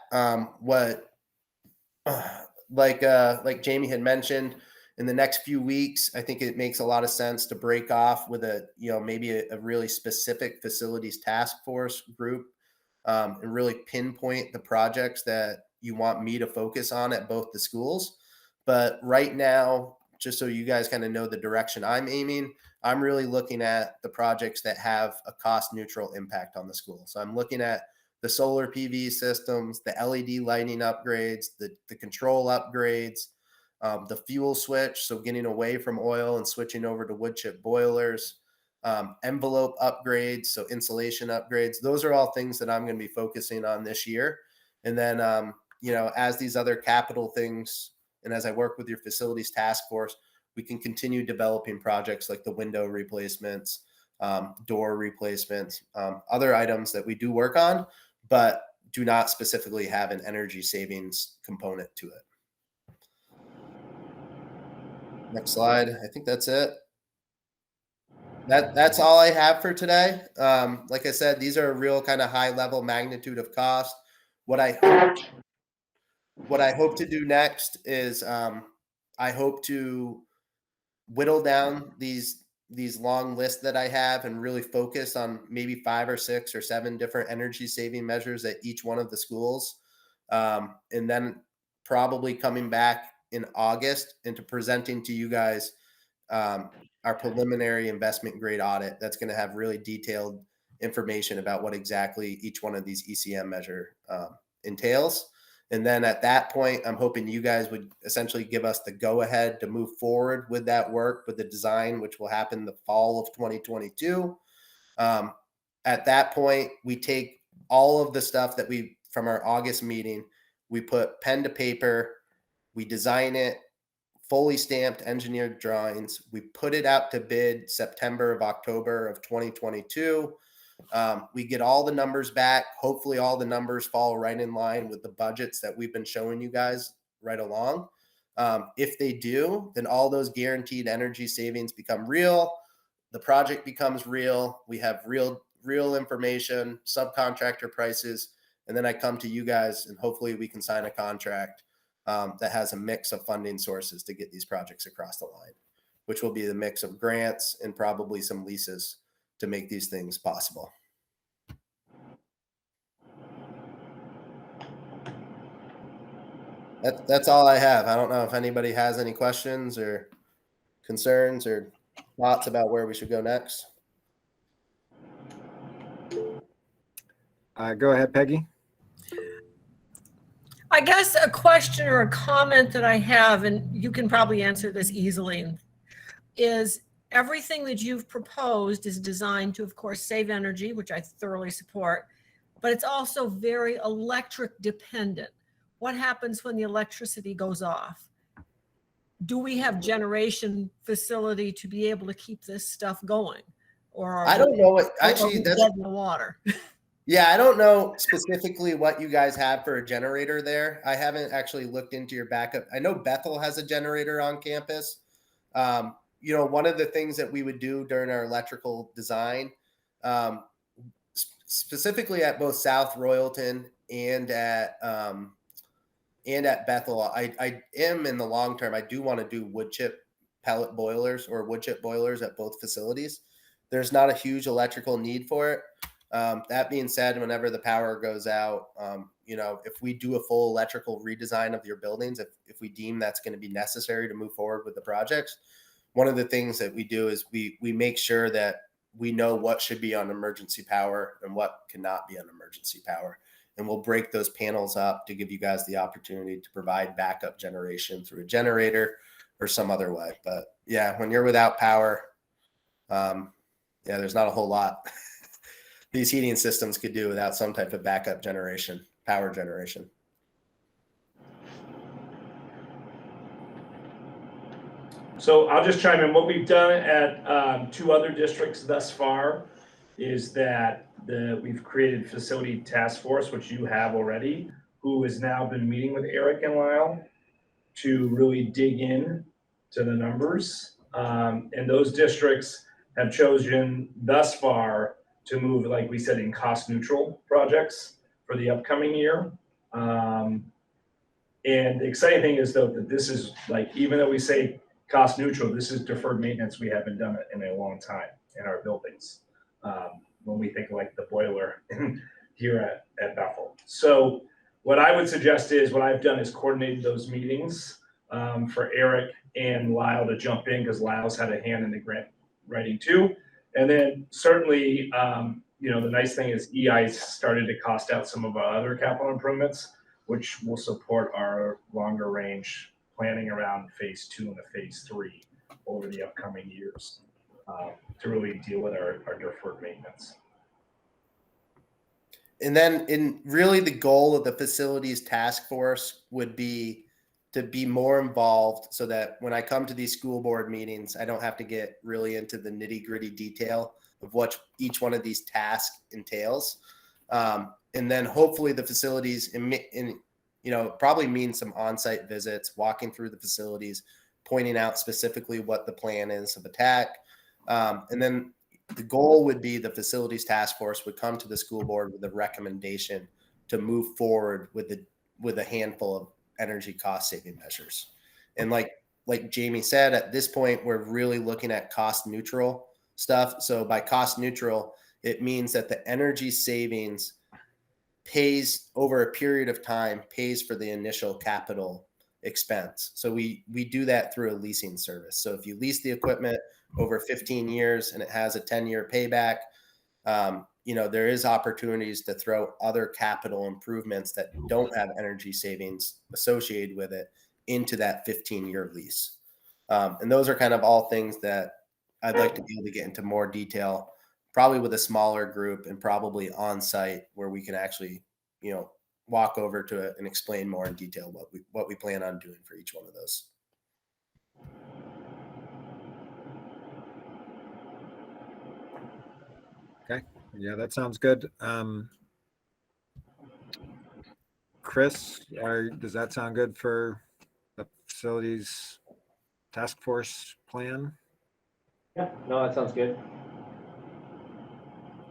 Speaker 15: Like Jamie had mentioned, in the next few weeks, I think it makes a lot of sense to break off with maybe a really specific facilities task force group, and really pinpoint the projects that you want me to focus on at both the schools. But right now, just so you guys kind of know the direction I'm aiming, I'm really looking at the projects that have a cost neutral impact on the school. So I'm looking at the solar PV systems, the LED lighting upgrades, the control upgrades, the fuel switch, so getting away from oil and switching over to wood chip boilers, envelope upgrades, so insulation upgrades. Those are all things that I'm going to be focusing on this year. And then, as these other capital things, and as I work with your facilities task force, we can continue developing projects like the window replacements, door replacements, other items that we do work on, but do not specifically have an energy savings component to it. Next slide. I think that's it. That's all I have for today. Like I said, these are a real kind of high level magnitude of cost. What I hope to do next is I hope to whittle down these long lists that I have and really focus on maybe 5 or 6 or 7 different energy saving measures at each one of the schools. And then probably coming back in August into presenting to you guys our preliminary investment grade audit that's going to have really detailed information about what exactly each one of these ECM measure entails. And then at that point, I'm hoping you guys would essentially give us the go ahead to move forward with that work, with the design, which will happen the fall of 2022. At that point, we take all of the stuff that from our August meeting, we put pen to paper, we design it, fully stamped engineered drawings. We put it out to bid October of 2022. We get all the numbers back. Hopefully all the numbers fall right in line with the budgets that we've been showing you guys right along. If they do, then all those guaranteed energy savings become real. The project becomes real. We have real information, subcontractor prices, and then I come to you guys and hopefully we can sign a contract that has a mix of funding sources to get these projects across the line, which will be the mix of grants and probably some leases to make these things possible. That's all I have. I don't know if anybody has any questions or concerns or thoughts about where we should go next.
Speaker 1: Go ahead, Peggy.
Speaker 14: I guess a question or a comment that I have, and you can probably answer this easily, is everything that you've proposed is designed to, of course, save energy, which I thoroughly support, but it's also very electric dependent. What happens when the electricity goes off? Do we have generation facility to be able to keep this stuff going? Or
Speaker 15: I don't know what actually
Speaker 14: that's in the water.
Speaker 15: Yeah, I don't know specifically what you guys have for a generator there. I haven't actually looked into your backup. I know Bethel has a generator on campus. one of the things that we would do during our electrical design, specifically at both South Royalton and at Bethel, I am in the long term, I do want to do wood chip pellet boilers or wood chip boilers at both facilities. There's not a huge electrical need for it. That being said, whenever the power goes out, if we do a full electrical redesign of your buildings, if we deem that's going to be necessary to move forward with the projects, one of the things that we do is we make sure that we know what should be on emergency power and what cannot be on emergency power. And we'll break those panels up to give you guys the opportunity to provide backup generation through a generator or some other way. But yeah, when you're without power, there's not a whole lot these heating systems could do without some type of backup generation, power generation.
Speaker 11: So I'll just chime in. What we've done at 2 other districts thus far is that we've created facility task force, which you have already, who has now been meeting with Eric and Lyle to really dig in to the numbers. And those districts have chosen thus far to move, like we said, in cost neutral projects for the upcoming year. And the exciting thing is though that this is like, even though we say cost neutral, this is deferred maintenance we haven't done it in a long time in our buildings. When we think like the boiler here at Bethel. So what I would suggest is what I've done is coordinated those meetings for Eric and Lyle to jump in, because Lyle's had a hand in the grant writing too. And then certainly, the nice thing is EI's started to cost out some of our other capital improvements, which will support our longer range planning around phase 2 and the phase 3 over the upcoming years to really deal with our deferred maintenance.
Speaker 15: And then really the goal of the facilities task force would be to be more involved so that when I come to these school board meetings, I don't have to get really into the nitty gritty detail of what each one of these tasks entails. And then hopefully the facilities probably means some on-site visits, walking through the facilities, pointing out specifically what the plan is of attack. And then the goal would be the facilities task force would come to the school board with a recommendation to move forward with a handful of energy cost saving measures. And like Jamie said, at this point, we're really looking at cost neutral stuff. So by cost neutral, it means that the energy savings pays over a period of time, pays for the initial capital expense. So we do that through a leasing service. So if you lease the equipment over 15 years and it has a 10-year payback, there is opportunities to throw other capital improvements that don't have energy savings associated with it into that 15-year lease. And those are kind of all things that I'd like to be able to get into more detail, probably with a smaller group and probably on site where we can actually, walk over to it and explain more in detail what we plan on doing for each one of those.
Speaker 1: Okay. Yeah, that sounds good. Chris, does that sound good for the facilities task force plan?
Speaker 3: Yeah, no, that sounds good.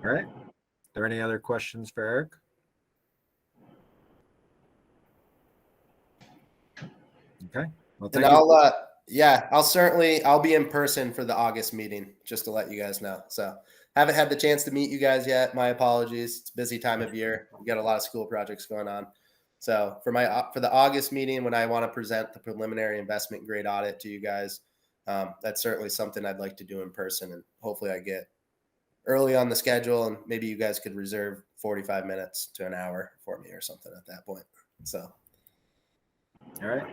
Speaker 1: All right. Are there any other questions for Eric? Okay. Well,
Speaker 15: And I'll be in person for the August meeting, just to let you guys know. So haven't had the chance to meet you guys yet. My apologies. It's a busy time of year. We got a lot of school projects going on. So for the August meeting, when I want to present the preliminary investment grade audit to you guys, that's certainly something I'd like to do in person. And hopefully I get early on the schedule, and maybe you guys could reserve 45 minutes to an hour for me or something at that point. So.
Speaker 1: All right.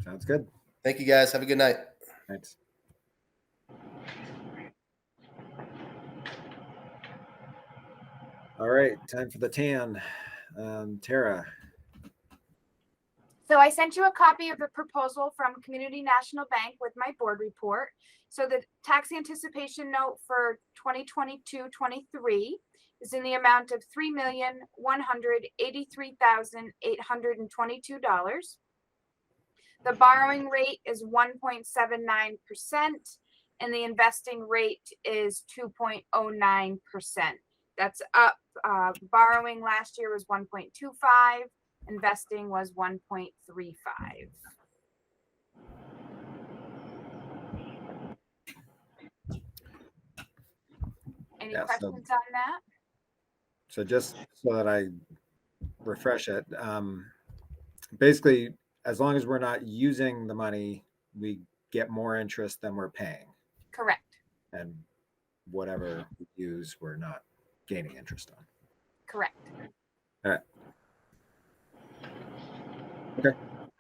Speaker 1: Sounds good.
Speaker 15: Thank you guys. Have a good night.
Speaker 1: Thanks. All right. Time for the tan. Tara.
Speaker 13: So I sent you a copy of the proposal from Community National Bank with my board report. So the tax anticipation note for 2022-23 is in the amount of $3,183,822. The borrowing rate is 1.79%, and the investing rate is 2.09%. That's up. Borrowing last year was 1.25. Investing was 1.35. Any
Speaker 1: Yeah,
Speaker 13: questions on that?
Speaker 1: So just so that I refresh it, basically, as long as we're not using the money, we get more interest than we're paying.
Speaker 13: Correct.
Speaker 1: And whatever we use, we're not gaining interest on.
Speaker 13: Correct.
Speaker 1: All right. Okay.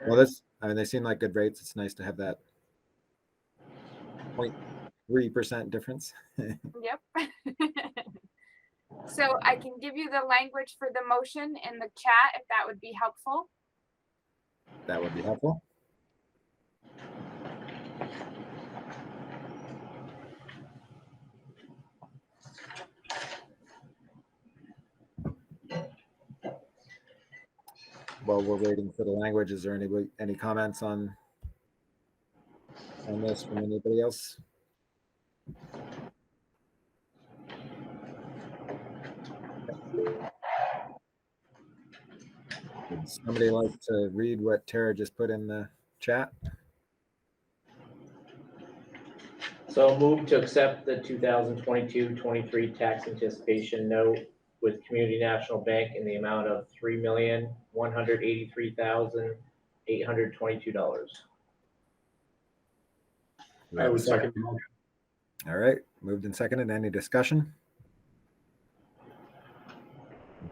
Speaker 1: Well, they seem like good rates. It's nice to have that 0.3% difference.
Speaker 13: Yep. So I can give you the language for the motion in the chat if that would be helpful.
Speaker 1: That would be helpful. While we're waiting for the language, is there any comments on this from anybody else? Would somebody like to read what Tara just put in the chat?
Speaker 3: So move to accept the 2022-23 tax anticipation note with Community National Bank in the amount of $3,183,822.
Speaker 2: I would second the motion.
Speaker 1: All right, moved and seconded. Any discussion?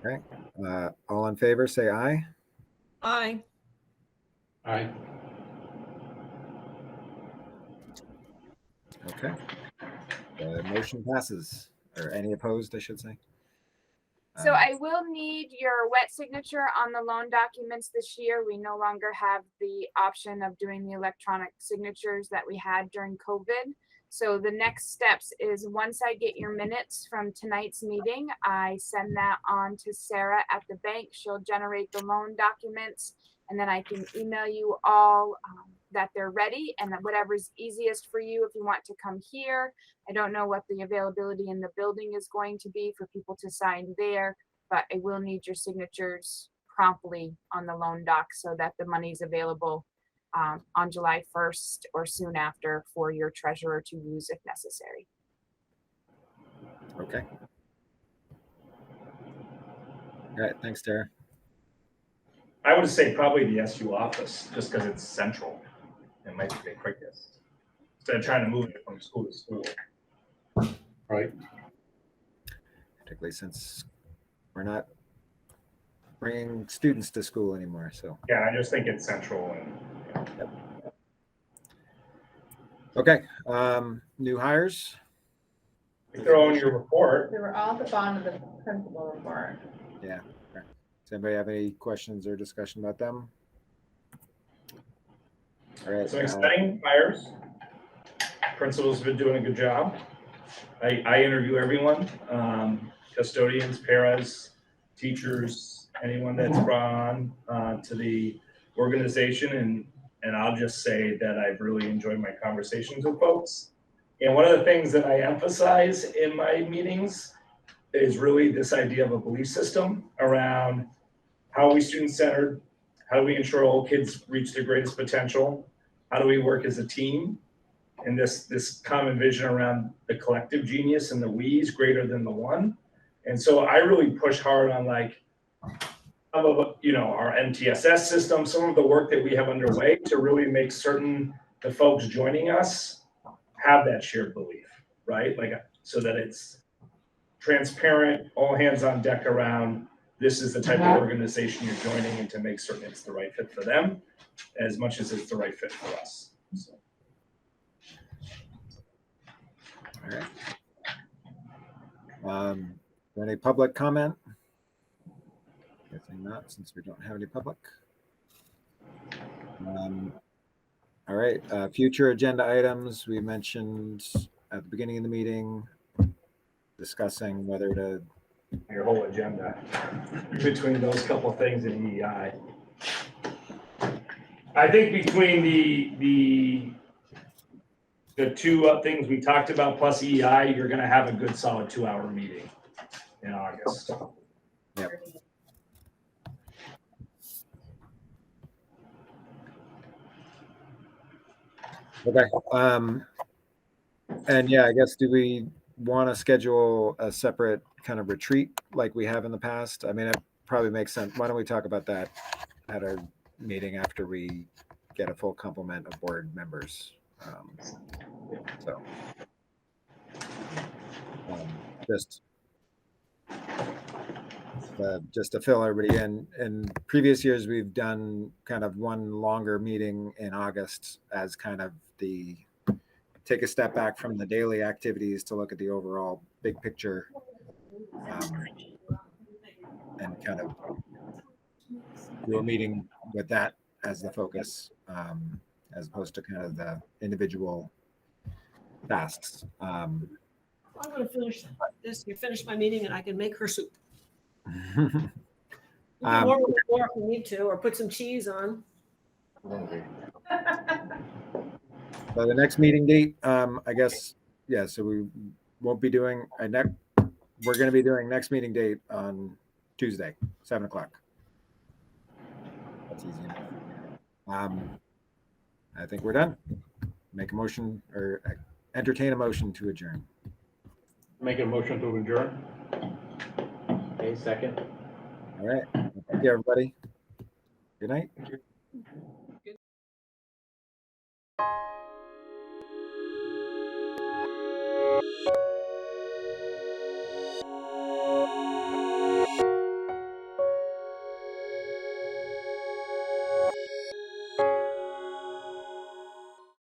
Speaker 1: Okay, all in favor, say aye.
Speaker 14: Aye.
Speaker 2: Aye.
Speaker 1: Okay, the motion passes, or any opposed, I should say.
Speaker 13: So I will need your wet signature on the loan documents this year. We no longer have the option of doing the electronic signatures that we had during COVID. So the next steps is once I get your minutes from tonight's meeting, I send that on to Sarah at the bank. She'll generate the loan documents, and then I can email you all that they're ready, and then whatever's easiest for you. If you want to come here, I don't know what the availability in the building is going to be for people to sign there, but I will need your signatures promptly on the loan doc so that the money's available on July 1st or soon after for your treasurer to use if necessary.
Speaker 1: Okay. All right, thanks, Tara.
Speaker 11: I would say probably the SU office, just because it's central. It might be the quickest. Instead of trying to move it from school to school.
Speaker 2: Right.
Speaker 1: Particularly since we're not bringing students to school anymore, so.
Speaker 11: Yeah, I just think it's central and.
Speaker 1: Yep. Okay, new hires.
Speaker 11: Throw in your report.
Speaker 7: They were all at the bottom of the principal report.
Speaker 1: Yeah. Okay. Does anybody have any questions or discussion about them? All right.
Speaker 11: Some exciting hires. Principals have been doing a good job. I interview everyone, custodians, paras, teachers, anyone that's brought on to the organization, and I'll just say that I've really enjoyed my conversations with folks. And one of the things that I emphasize in my meetings is really this idea of a belief system around how are we student-centered, how do we ensure all kids reach their greatest potential, how do we work as a team, and this common vision around the collective genius and the we's greater than the one. And so I really push hard on like, some of, our MTSS system, some of the work that we have underway to really make certain the folks joining us have that shared belief, right? Like, so that it's transparent, all hands on deck around, this is the type of organization you're joining, and to make certain it's the right fit for them as much as it's the right fit for us. So.
Speaker 1: All right. Any public comment? Guessing not, since we don't have any public. All right, future agenda items. We mentioned at the beginning of the meeting, discussing whether to.
Speaker 11: Your whole agenda between those couple of things in EEI. I think between the the two things we talked about plus EI, you're gonna have a good solid 2-hour meeting in August.
Speaker 1: Okay. And yeah, I guess, do we want to schedule a separate kind of retreat like we have in the past? I mean, it probably makes sense. Why don't we talk about that at our meeting after we get a full complement of board members? So just to fill everybody in. In previous years, we've done kind of one longer meeting in August as kind of the take a step back from the daily activities to look at the overall big picture, and kind of do a meeting with that as the focus, as opposed to kind of the individual tasks.
Speaker 14: I'm gonna finish this. You finish my meeting and I can make her soup. You can warm it more if you need to, or put some cheese on.
Speaker 1: So the next meeting date, I guess, yeah, so we won't be doing we're going to be doing next meeting date on Tuesday, 7:00. That's easy enough. I think we're done. Make a motion or entertain a motion to adjourn.
Speaker 2: Make a motion to adjourn.
Speaker 3: Okay, second.
Speaker 1: All right. Thank you, everybody. Good night.